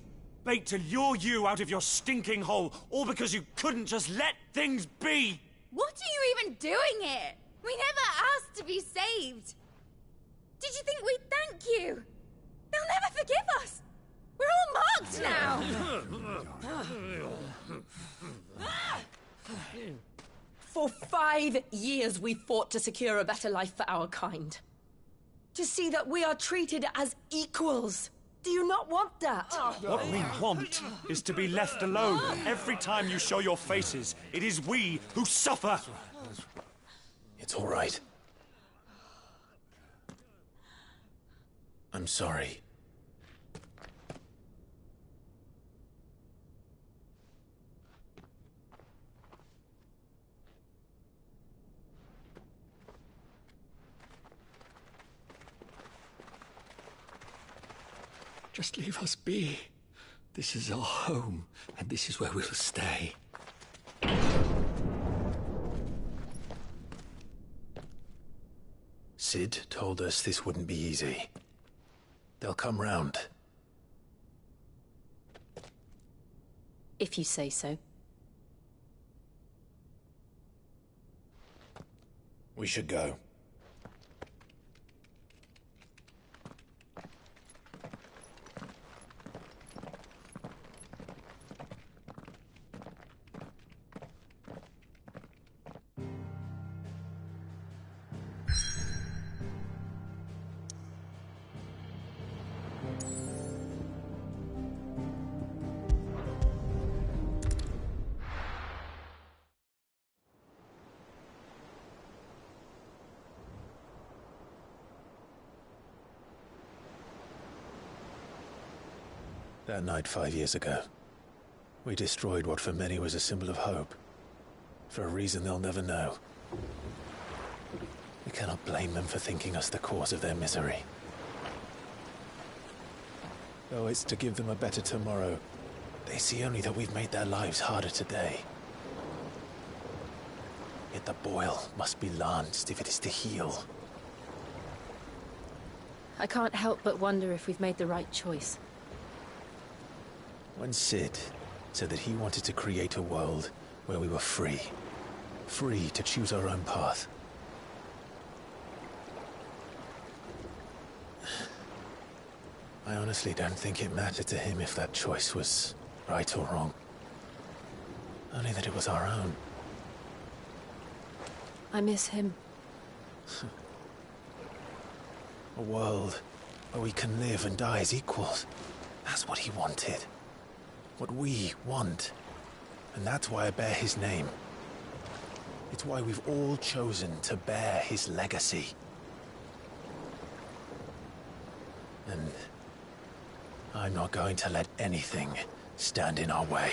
Bait to lure you out of your stinking hole, all because you couldn't just let things be. What are you even doing here? We never asked to be saved. Did you think we'd thank you? They'll never forgive us. We're all marked now. For 5 years we fought to secure a better life for our kind. To see that we are treated as equals. Do you not want that? What we want is to be left alone. Every time you show your faces, it is we who suffer. It's all right. I'm sorry. Just leave us be. This is our home, and this is where we'll stay. Sid told us this wouldn't be easy. They'll come round. If you say so. We should go. That night 5 years ago, we destroyed what for many was a symbol of hope. For a reason they'll never know. We cannot blame them for thinking us the cause of their misery. Though it's to give them a better tomorrow, they see only that we've made their lives harder today. Yet the boil must be lanced if it is to heal. I can't help but wonder if we've made the right choice. When Sid said that he wanted to create a world where we were free. Free to choose our own path. I honestly don't think it mattered to him if that choice was right or wrong. Only that it was our own. I miss him. A world where we can live and die as equals. That's what he wanted. What we want. And that's why I bear his name. It's why we've all chosen to bear his legacy. And I'm not going to let anything stand in our way.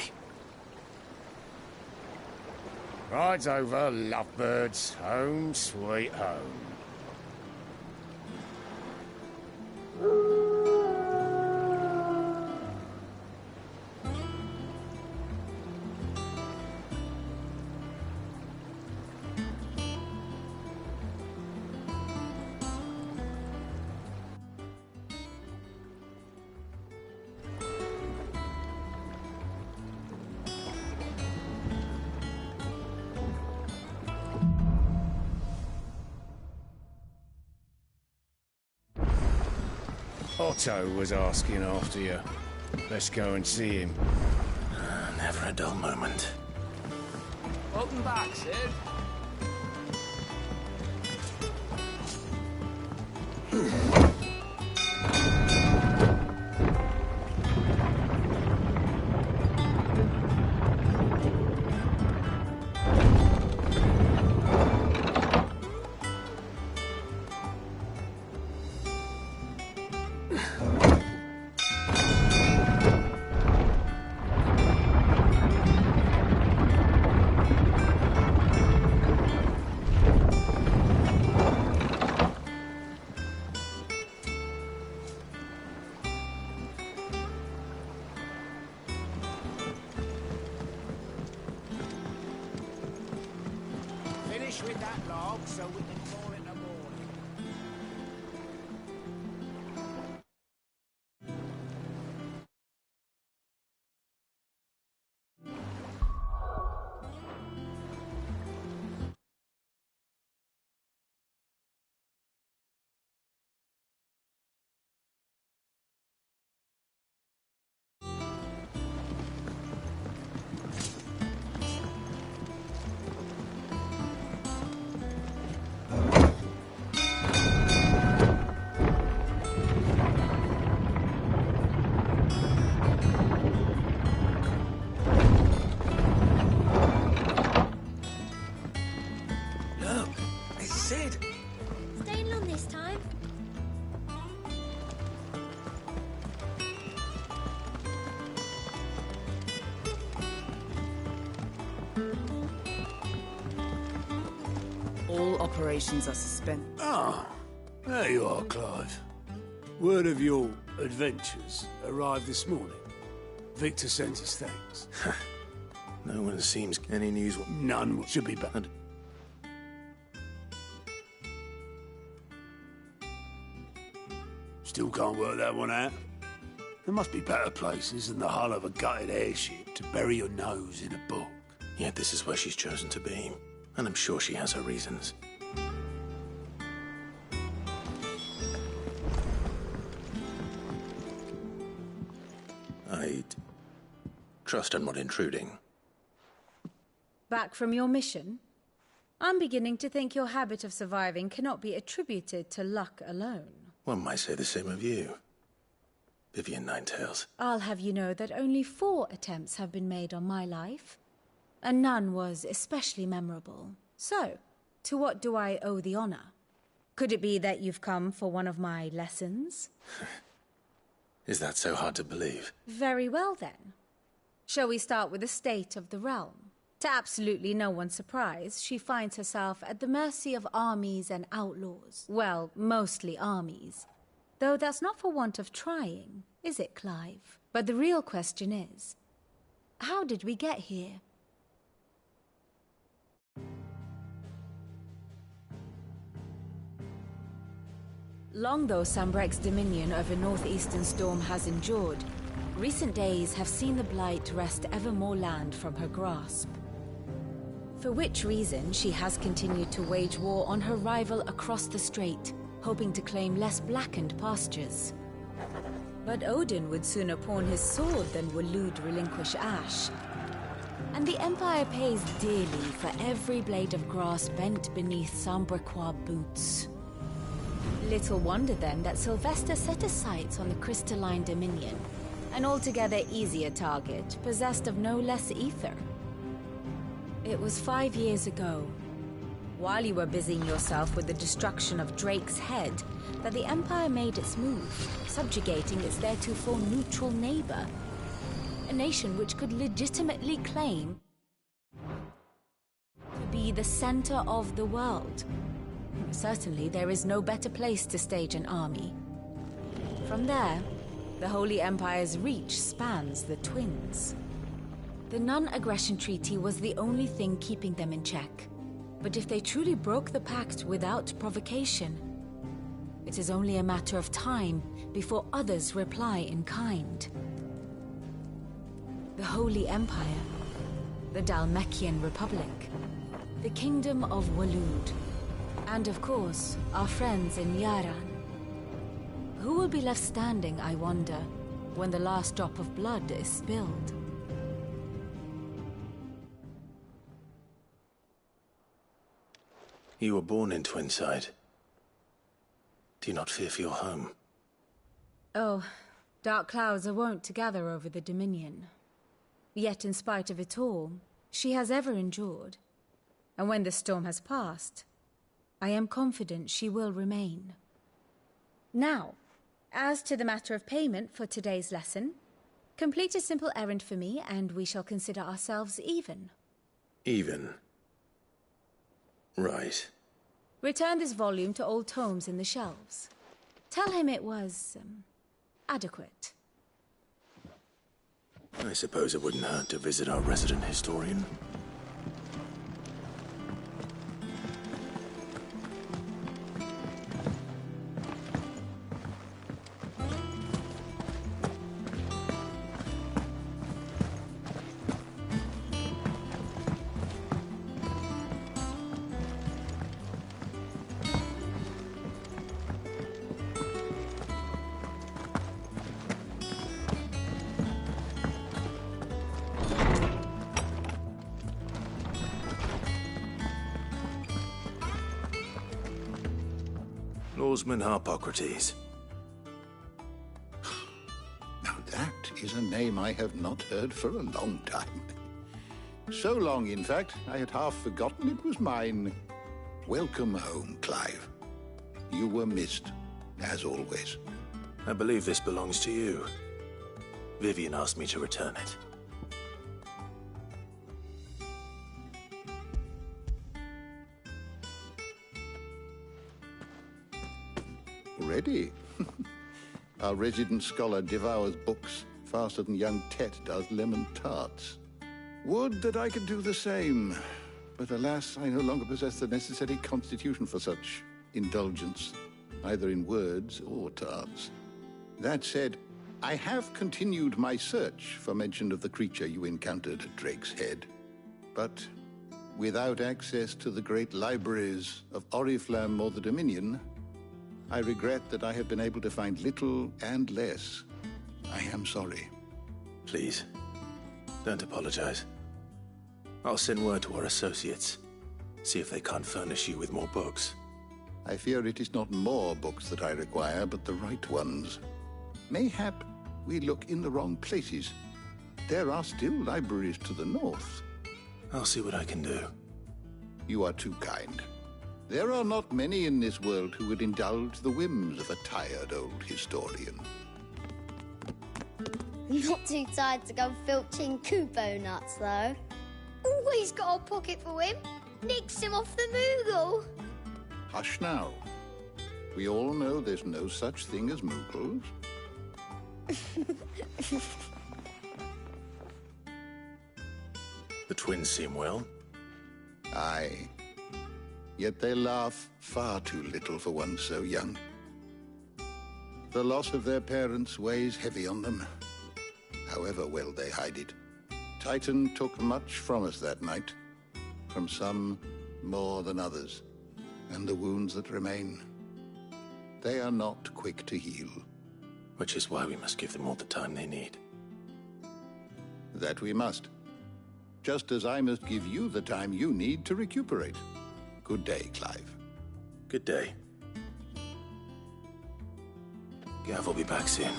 Ride's over, lovebirds. Home sweet home. Otto was asking after you. Let's go and see him. Never a dull moment. Welcome back, Sid. with that log so we can call it a morning. Staying long this time? All operations are suspended. Ah, there you are, Clive. Word of your adventures arrived this morning. Victor sends his thanks. No one seems any news. None should be bad. Still can't work that one out. There must be better places than the hull of a gutted airship to bury your nose in a book. Yet this is where she's chosen to be, and I'm sure she has her reasons. I'd trust I'm not intruding. Back from your mission? I'm beginning to think your habit of surviving cannot be attributed to luck alone. One might say the same of you, Vivian Ninetails. I'll have you know that only 4 attempts have been made on my life, and none was especially memorable. So, to what do I owe the honor? Could it be that you've come for one of my lessons? Is that so hard to believe? Very well, then. Shall we start with the state of the realm? To absolutely no one's surprise, she finds herself at the mercy of armies and outlaws. Well, mostly armies. Though that's not for want of trying, is it, Clive? But the real question is, how did we get here? Long though Sambrek's dominion over northeastern Storm has endured, recent days have seen the Blight wrest ever more land from her grasp. For which reason she has continued to wage war on her rival across the strait, hoping to claim less blackened pastures. But Odin would sooner pawn his sword than Waloed relinquish Ash. And the Empire pays dearly for every blade of grass bent beneath Sambrequois boots. Little wonder then that Sylvester set his sights on the crystalline dominion, an altogether easier target, possessed of no less ether. It was 5 years ago, while you were busying yourself with the destruction of Drake's head, that the Empire made its move, subjugating its theretofore neutral neighbor. A nation which could legitimately claim to be the center of the world. Certainly, there is no better place to stage an army. From there, the Holy Empire's reach spans the Twins. The non-aggression treaty was the only thing keeping them in check. But if they truly broke the pact without provocation, it is only a matter of time before others reply in kind. The Holy Empire, the Dhalmekian Republic, the Kingdom of Waloed, and of course, our friends in Yaran. Who will be left standing, I wonder, when the last drop of blood is spilled? You were born in Twinside. Do you not fear for your home? Oh, dark clouds are wont to gather over the Dominion. Yet in spite of it all, she has ever endured. And when the storm has passed, I am confident she will remain. Now, as to the matter of payment for today's lesson, complete a simple errand for me and we shall consider ourselves even. Even? Right. Return this volume to old tomes in the shelves. Tell him it was, adequate. I suppose it wouldn't hurt to visit our resident historian. Oarsman Harpocrates. Now that is a name I have not heard for a long time. So long, in fact, I had half forgotten it was mine. Welcome home, Clive. You were missed, as always. I believe this belongs to you. Vivian asked me to return it. Ready? Our resident scholar devours books faster than young Tet does lemon tarts. Would that I could do the same, but alas, I no longer possess the necessary constitution for such indulgence, either in words or tarts. That said, I have continued my search for mention of the creature you encountered at Drake's Head, but without access to the great libraries of Oriflamme or the Dominion, I regret that I have been able to find little and less. I am sorry. Please, don't apologize. I'll send word to our associates. See if they can't furnish you with more books. I fear it is not more books that I require, but the right ones. Mayhap we look in the wrong places. There are still libraries to the north. I'll see what I can do. You are too kind. There are not many in this world who would indulge the whims of a tired old historian. Not too tired to go filching Kupo nuts, though. Always got a pocket for him. Nicks him off the Moogle. Hush now. We all know there's no such thing as Moogles. The twins seem well. Aye. Yet they laugh far too little for one so young. The loss of their parents weighs heavy on them, however well they hide it. Titan took much from us that night, from some more than others, and the wounds that remain, they are not quick to heal. Which is why we must give them all the time they need. That we must. Just as I must give you the time you need to recuperate. Good day, Clive. Good day. Gav will be back soon.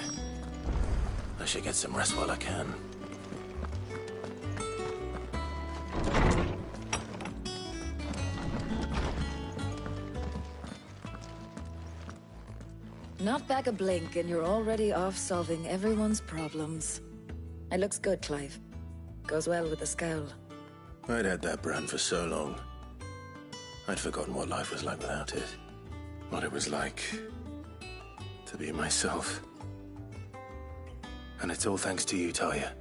I should get some rest while I can. Not back a blink and you're already off solving everyone's problems. It looks good, Clive. Goes well with the scowl. I'd had that brand for so long. I'd forgotten what life was like without it. What it was like to be myself. And it's all thanks to you, Talia.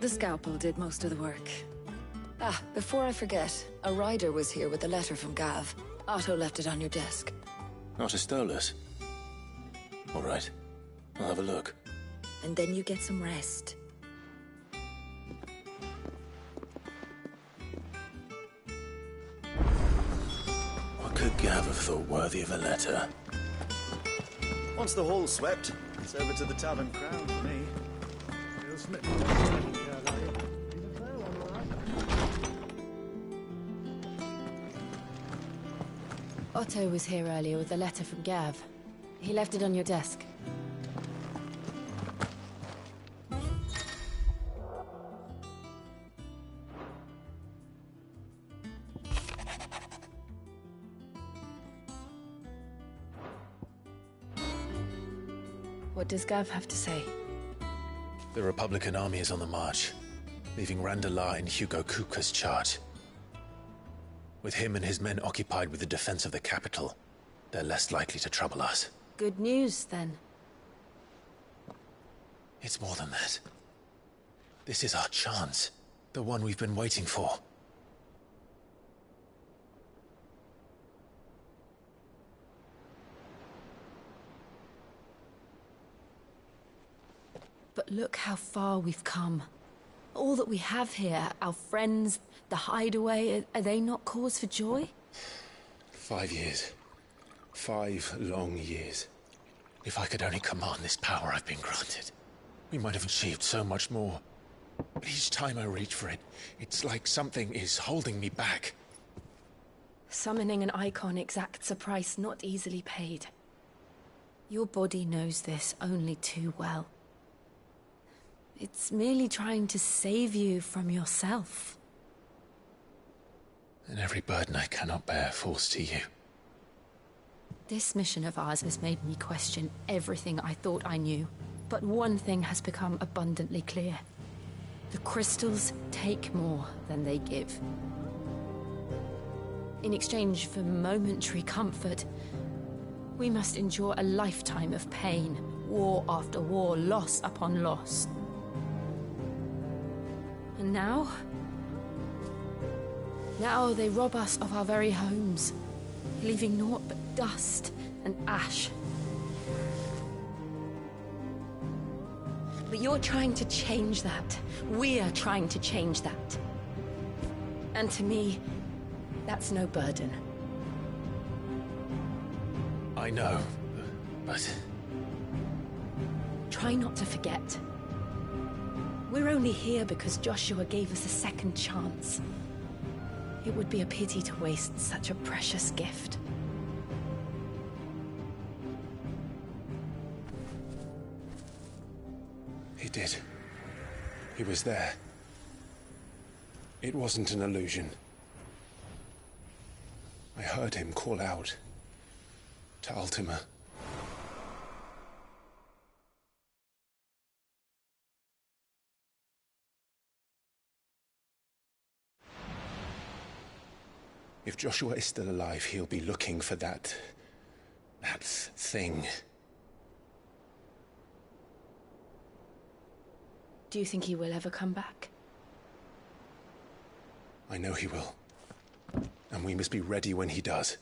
The scalpel did most of the work. Ah, before I forget, a rider was here with a letter from Gav. Otto left it on your desk. Otto stole us. All right, I'll have a look. And then you get some rest. What could Gav have thought worthy of a letter? Once the hall's swept, it's over to the Tavern Crown for me. Otto was here earlier with a letter from Gav. He left it on your desk. What does Gav have to say? The Republican army is on the march, leaving Randalar in Hugo Kuka's charge. With him and his men occupied with the defense of the capital, they're less likely to trouble us. Good news, then. It's more than that. This is our chance. The one we've been waiting for. But look how far we've come. All that we have here, our friends, the hideaway, are they not cause for joy? 5 years. 5 long years. If I could only command this power I've been granted, we might have achieved so much more. But each time I reach for it, it's like something is holding me back. Summoning an icon exacts a price not easily paid. Your body knows this only too well. It's merely trying to save you from yourself. And every burden I cannot bear falls to you. This mission of ours has made me question everything I thought I knew. But one thing has become abundantly clear. The crystals take more than they give. In exchange for momentary comfort, we must endure a lifetime of pain, war after war, loss upon loss. And now they rob us of our very homes, leaving naught but dust and ash. But you're trying to change that. We're trying to change that. And to me, that's no burden. I know, but... Try not to forget. We're only here because Joshua gave us a second chance. It would be a pity to waste such a precious gift. He did. He was there. It wasn't an illusion. I heard him call out to Ultima. If Joshua is still alive, he'll be looking for that thing. Do you think he will ever come back? I know he will. And we must be ready when he does.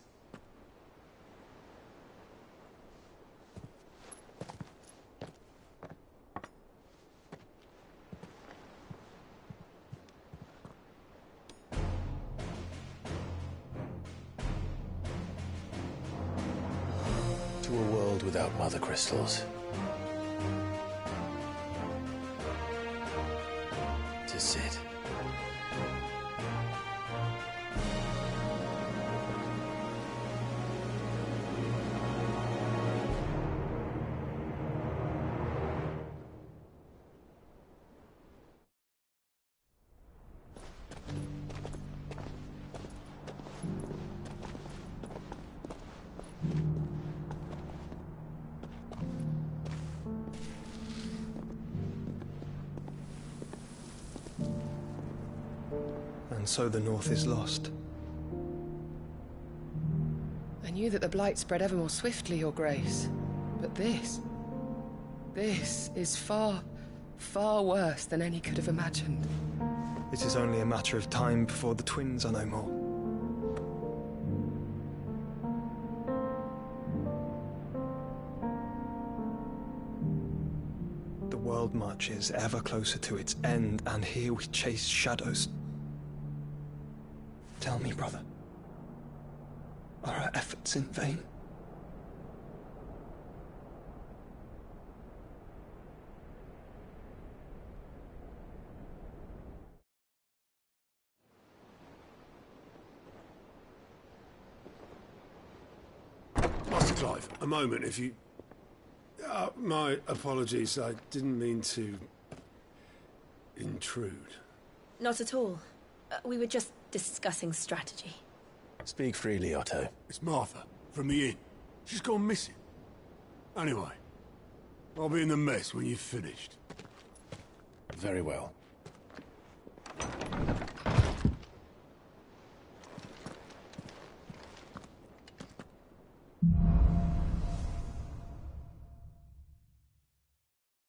To a world without mother crystals. To Sid. And so the North is lost. I knew that the Blight spread ever more swiftly, Your Grace. But this is far, far worse than any could have imagined. It is only a matter of time before the twins are no more. The world marches ever closer to its end, and here we chase shadows. Tell me, brother, are our efforts in vain? Master Clive, a moment, if you... my apologies, I didn't mean to... intrude. Not at all. We were just discussing strategy. Speak freely, Otto. It's Martha, from the inn. She's gone missing. Anyway, I'll be in the mess when you've finished. Very well.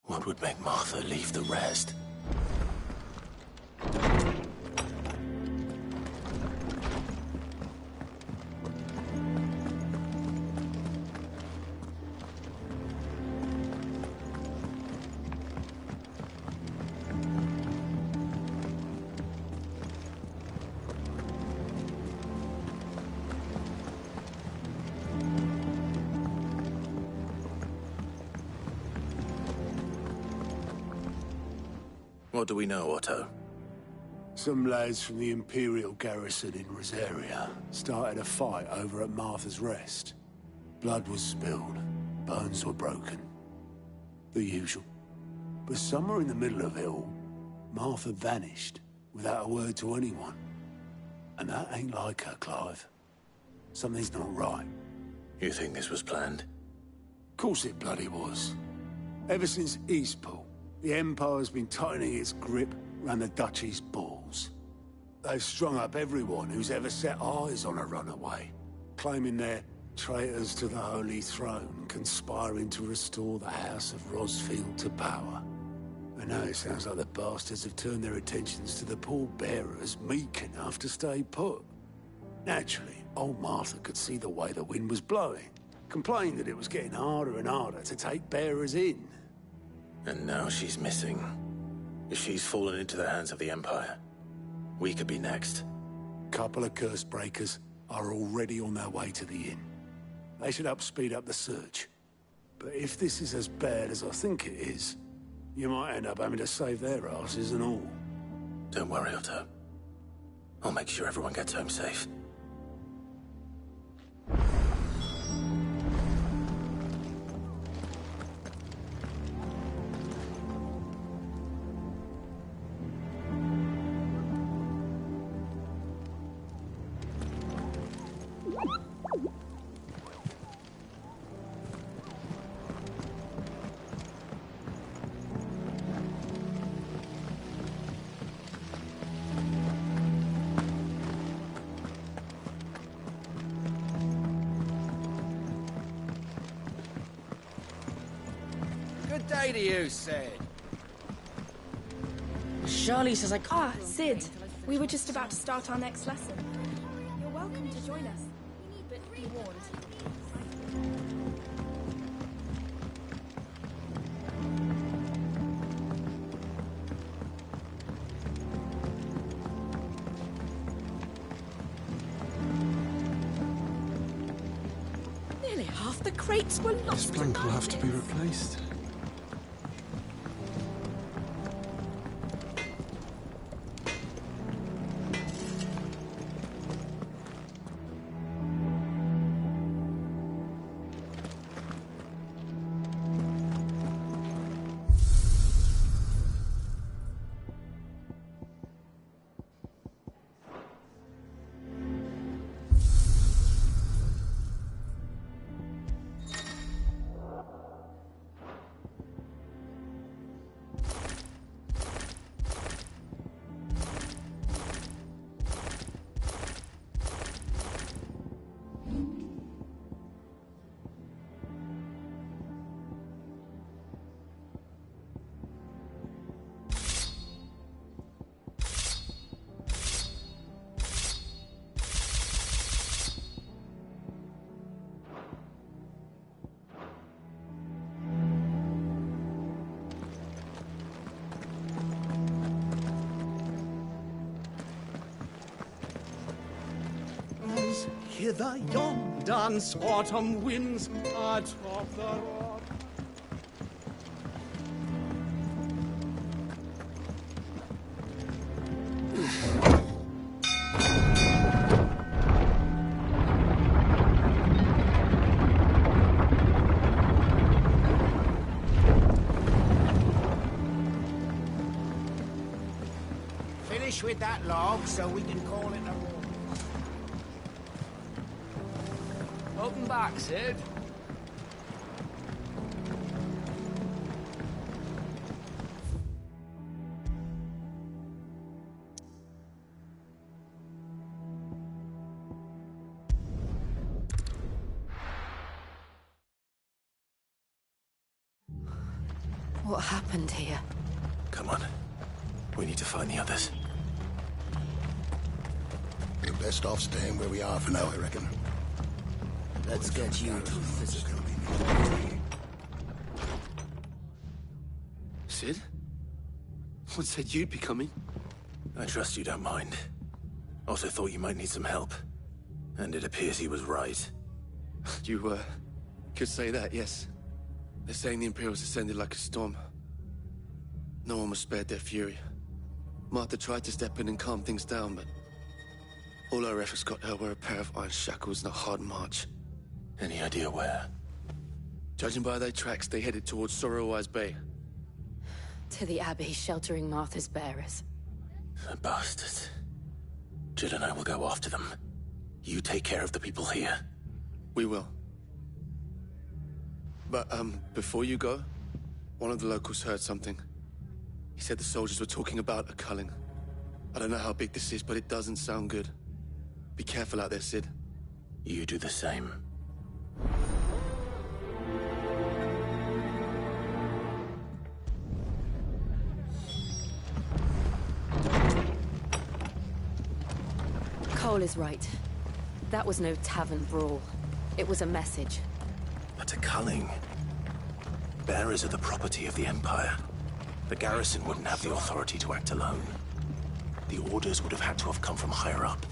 What would make Martha leave the rest? What do we know, Otto? Some lads from the Imperial garrison in Rosaria started a fight over at Martha's Rest. Blood was spilled. Bones were broken. The usual. But somewhere in the middle of it all, Martha vanished without a word to anyone. And that ain't like her, Clive. Something's not right. You think this was planned? Of course it bloody was. Ever since Eastpool, the Empire's been tightening its grip around the Duchy's balls. They've strung up everyone who's ever set eyes on a runaway, claiming they're traitors to the Holy Throne, conspiring to restore the House of Rosfield to power. And now it sounds like the bastards have turned their attentions to the pallbearers meek enough to stay put. Naturally, old Martha could see the way the wind was blowing, complained that it was getting harder and harder to take bearers in. And now she's missing. If she's fallen into the hands of the Empire, we could be next. Couple of curse breakers are already on their way to the inn. They should speed up the search. But if this is as bad as I think it is, you might end up having to save their asses and all. Don't worry, Otto. I'll make sure everyone gets home safe. Good day to you, Sid. Charlie says I can't. Ah, Sid. We were just about to start our next lesson. You're welcome to join us, but be warned. Nearly half the crates were lost. This plank will have to be replaced. Hither yon dance autumn winds atop the rock. Finish with that log so we can call it a war. Welcome back, Sid. What happened here? Come on. We need to find the others. We're best off staying where we are for now, I reckon. Let's get you to physical. Sid? What said you'd be coming? I trust you don't mind. Also thought you might need some help. And it appears he was right. You, could say that, yes. They're saying the Imperials descended like a storm. No one was spared their fury. Martha tried to step in and calm things down, but all our efforts got her were a pair of iron shackles and a hard march. Any idea where? Judging by their tracks, they headed towards Sorrowwise Bay. To the Abbey, sheltering Martha's bearers. The bastards. Jill and I will go after them. You take care of the people here. We will. But, before you go, one of the locals heard something. He said the soldiers were talking about a culling. I don't know how big this is, but it doesn't sound good. Be careful out there, Sid. You do the same. Cole is right. That was no tavern brawl. It was a message. But a culling. Bearers are the property of the Empire. The garrison wouldn't have the authority to act alone. The orders would have had to have come from higher up.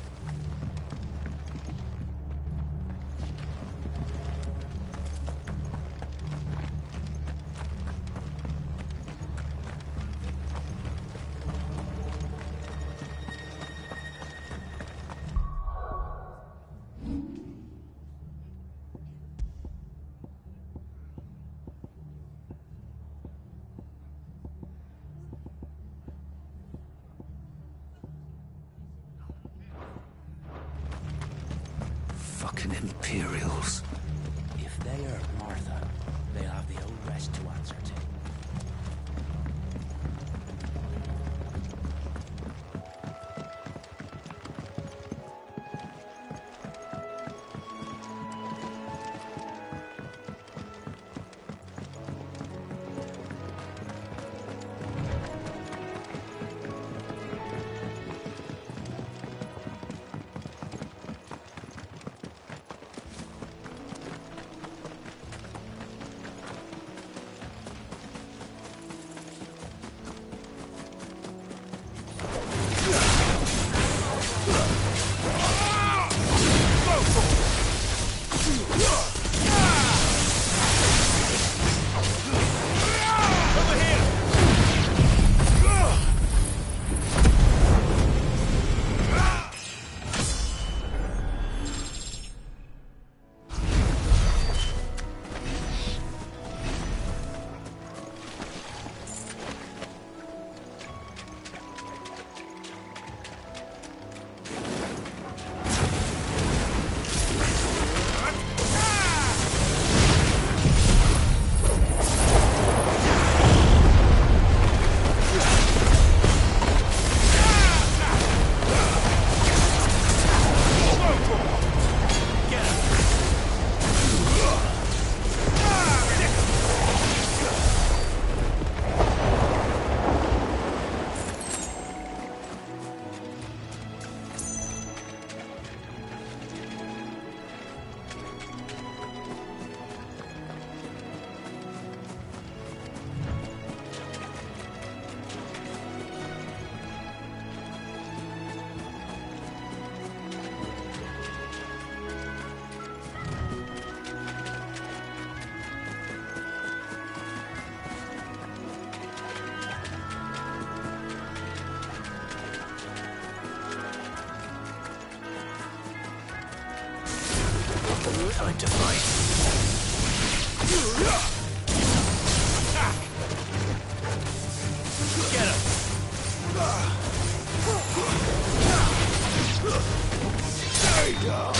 Fucking Imperials. If they hurt Martha, they'll have the whole rest to answer to. Time to fight. Get him! There you go!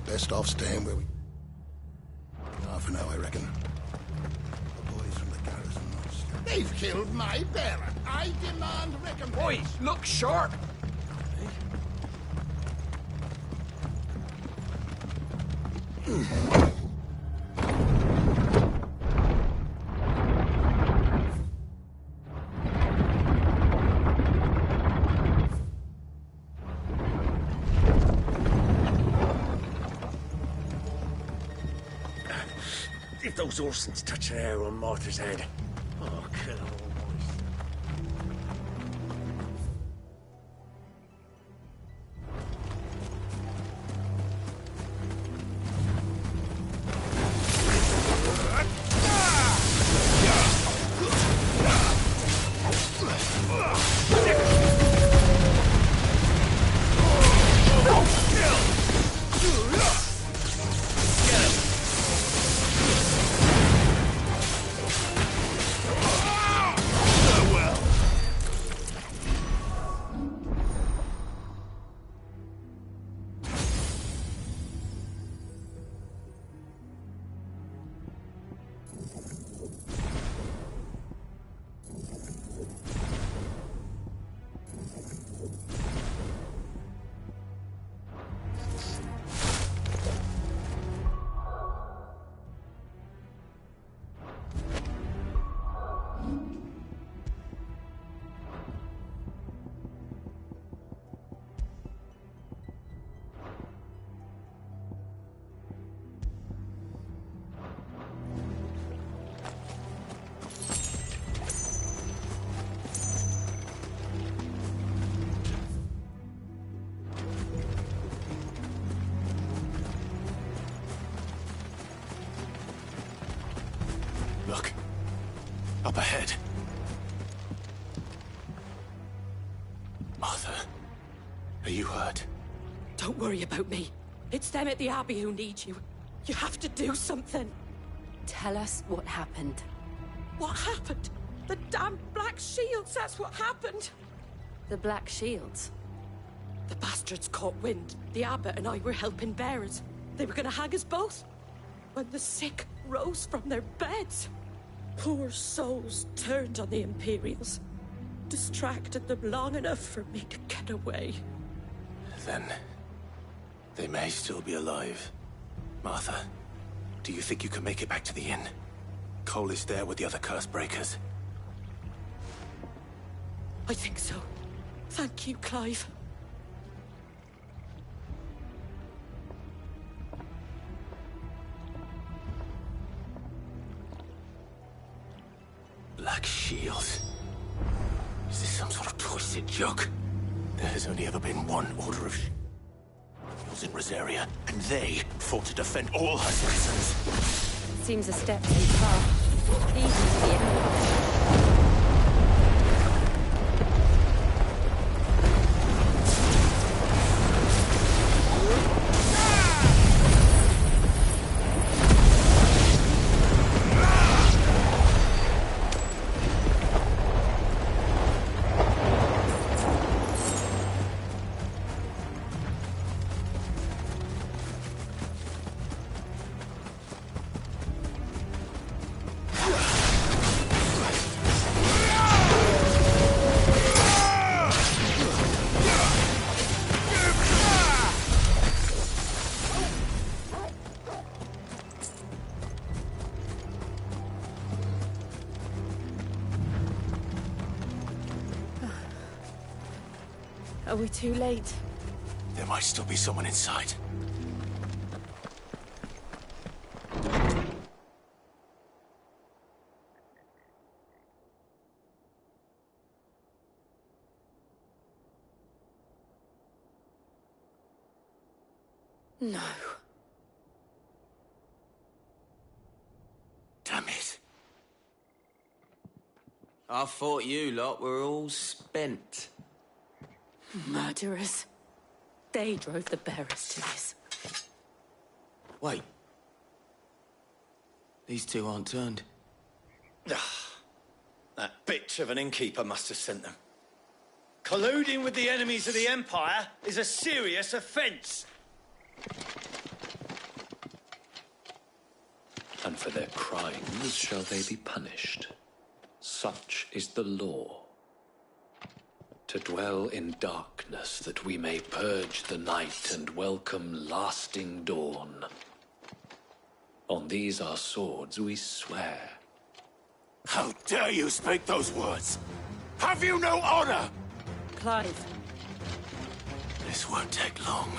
best off staying where we are for now, I reckon. The boys from the garrison must... They've killed my bearer. I demand recompense. Boys, look sharp. If those Orsons touch an arrow on Martha's head, oh, kill them all, boys. Look. Up ahead. Martha, are you hurt? Don't worry about me. It's them at the Abbey who need you. You have to do something. Tell us what happened. What happened? The damn Black Shields, that's what happened. The Black Shields? The bastards caught wind. The Abbot and I were helping bearers. They were gonna hang us both. When the sick rose from their beds, poor souls turned on the Imperials. Distracted them long enough for me to get away. Then... they may still be alive. Martha, do you think you can make it back to the inn? Cole is there with the other curse breakers. I think so. Thank you, Clive. Black Shields. Is this some sort of twisted joke? There has only ever been one order of Shields in Rosaria, and they fought to defend all her citizens. Seems a step too far. Even for the Empire. Are we too late? There might still be someone inside. No. Damn it. I thought you lot were all spent. Murderers. They drove the bearers to this. Wait. These two aren't turned. That bitch of an innkeeper must have sent them. Colluding with the enemies of the Empire is a serious offence. and for their crimes shall they be punished. Such is the law. To dwell in darkness that we may purge the night and welcome lasting dawn. On these our swords we swear. How dare you speak those words? Have you no honor? Clive. This won't take long.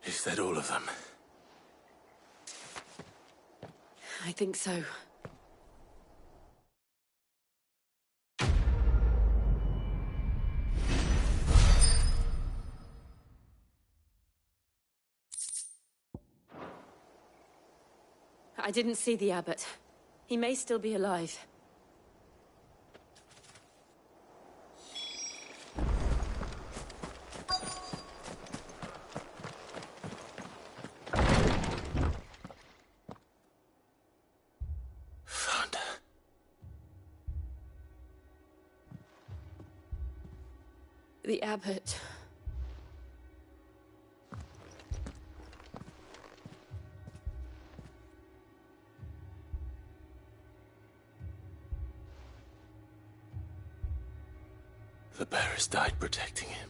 Is that all of them? I think so. I didn't see the abbot. He may still be alive. The abbot. The bearers died protecting him.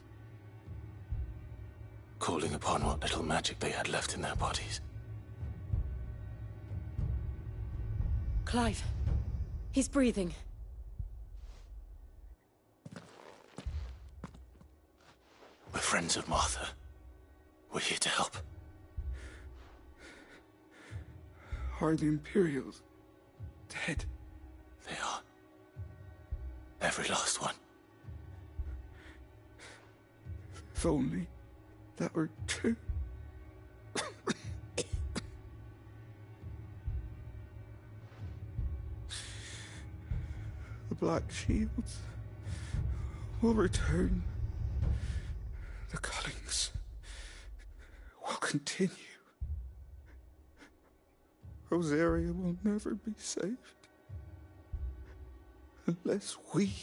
Calling upon what little magic they had left in their bodies. Clive. He's breathing. We're friends of Martha. We're here to help. Are the Imperials dead? They are. Every last one. If only that were true. The Black Shields will return. The cullings will continue. Rosaria will never be saved unless we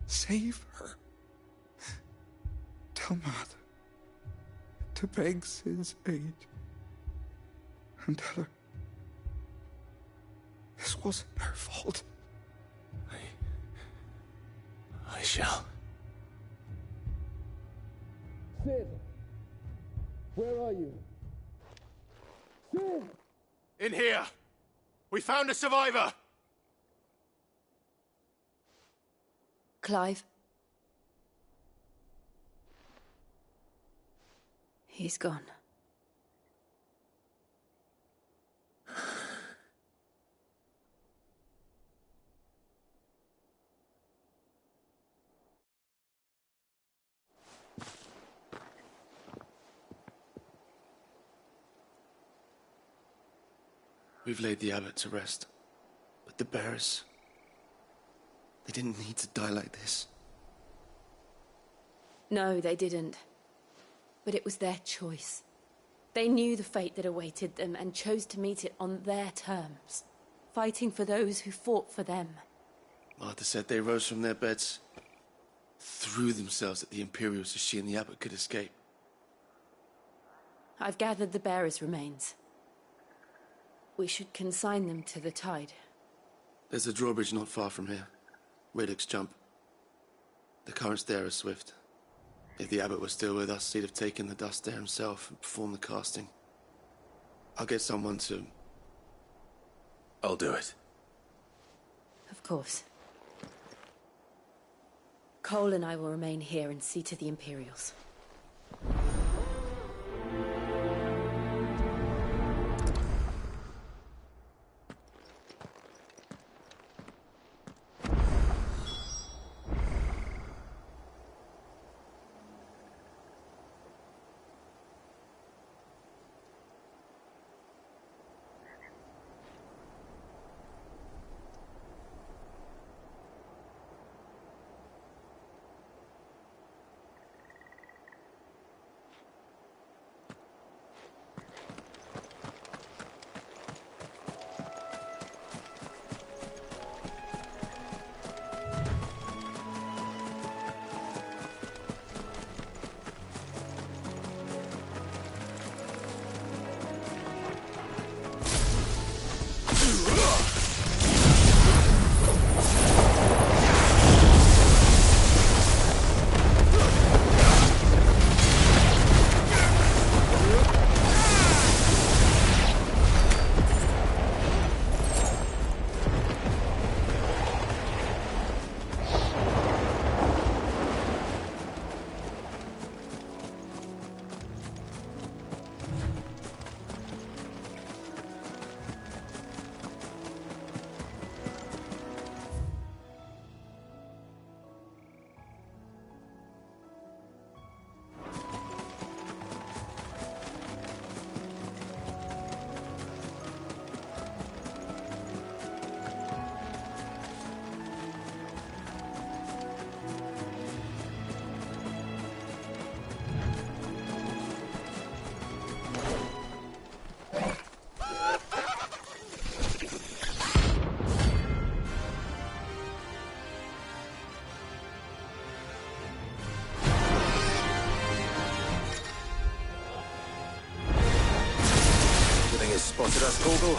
save her. Tell Mother to beg Sid's aid and tell her this wasn't her fault. I shall. Sid! Where are you? Sid! In here! We found a survivor! Clive. He's gone. We've laid the abbot to rest. But the bearers... they didn't need to die like this. No, they didn't. But it was their choice. They knew the fate that awaited them and chose to meet it on their terms, fighting for those who fought for them. Martha said they rose from their beds, threw themselves at the Imperials so she and the abbot could escape. I've gathered the bearers' remains. We should consign them to the tide. There's a drawbridge not far from here. Radix jump. The currents there are swift. If the abbot was still with us, he'd have taken the dust there himself and performed the casting. I'll get someone to... I'll do it. Of course. Cole and I will remain here and see to the Imperials. Spotted us, Google.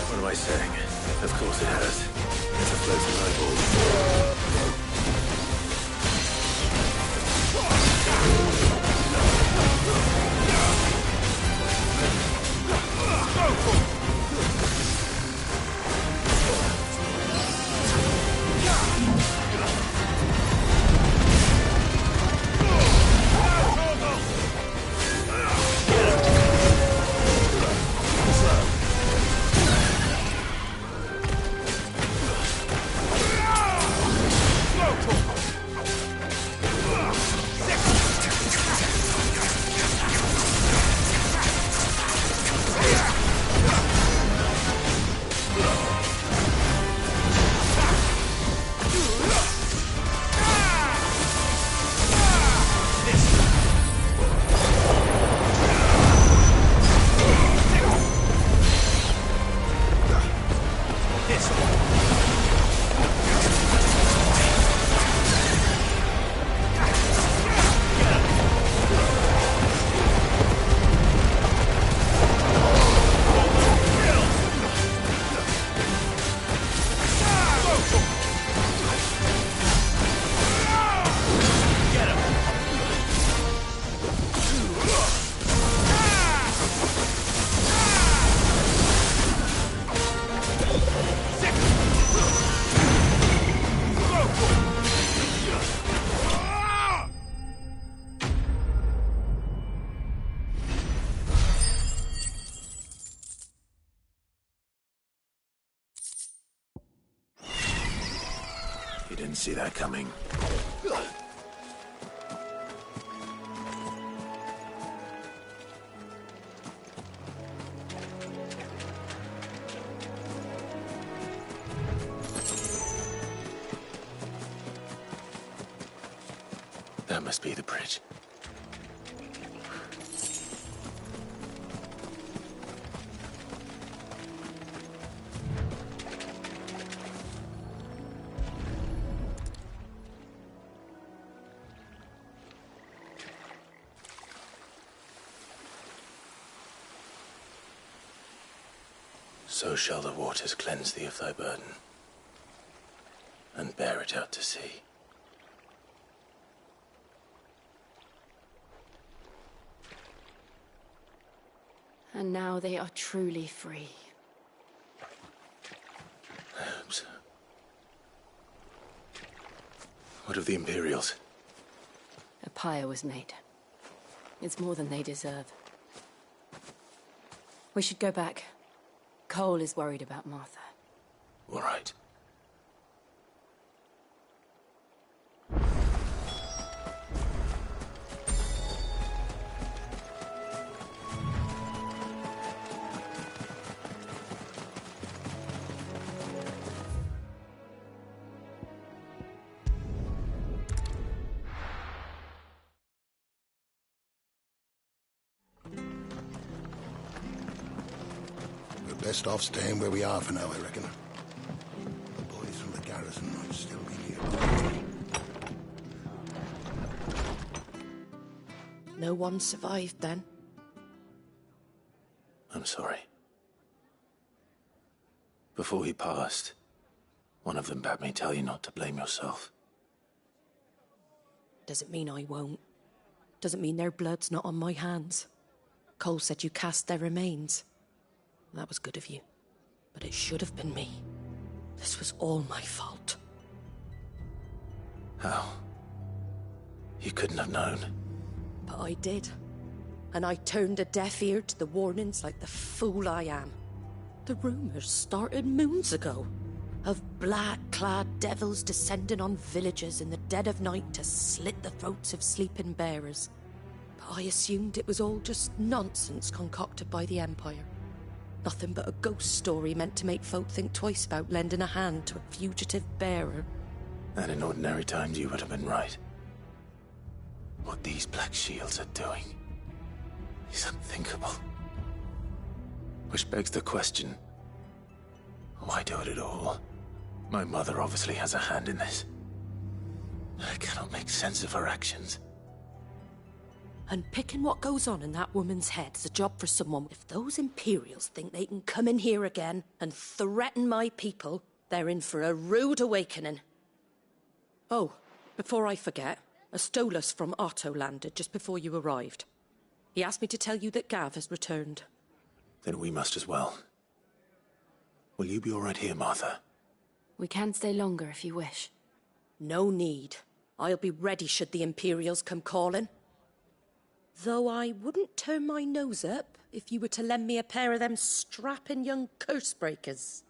What am I saying? Of course it has. It's a floating eyeball. Didn't see that coming. That must be the bridge. So shall the waters cleanse thee of thy burden, and bear it out to sea. And now they are truly free. I hope so. What of the Imperials? A pyre was made. It's more than they deserve. We should go back. Cole is worried about Martha. All right. Best off staying where we are for now, I reckon. The boys from the garrison might still be nearby. No one survived then? I'm sorry. Before he passed, one of them bade me tell you not to blame yourself. Doesn't mean I won't. Doesn't mean their blood's not on my hands. Cole said you cast their remains. That was good of you. But it should have been me. This was all my fault. How? You couldn't have known. But I did. And I turned a deaf ear to the warnings like the fool I am. The rumours started moons ago. Of black-clad devils descending on villages in the dead of night to slit the throats of sleeping bearers. But I assumed it was all just nonsense concocted by the Empire. Nothing but a ghost story meant to make folk think twice about lending a hand to a fugitive bearer. And in ordinary times you would have been right. What these Black Shields are doing is unthinkable. Which begs the question, why do it at all? My mother obviously has a hand in this. I cannot make sense of her actions. And picking what goes on in that woman's head is a job for someone. If those Imperials think they can come in here again and threaten my people, they're in for a rude awakening. Oh, before I forget, a Stolas from Otto landed just before you arrived. He asked me to tell you that Gav has returned. Then we must as well. Will you be all right here, Martha? We can stay longer if you wish. No need. I'll be ready should the Imperials come calling. Though I wouldn't turn my nose up if you were to lend me a pair of them strapping young curse breakers.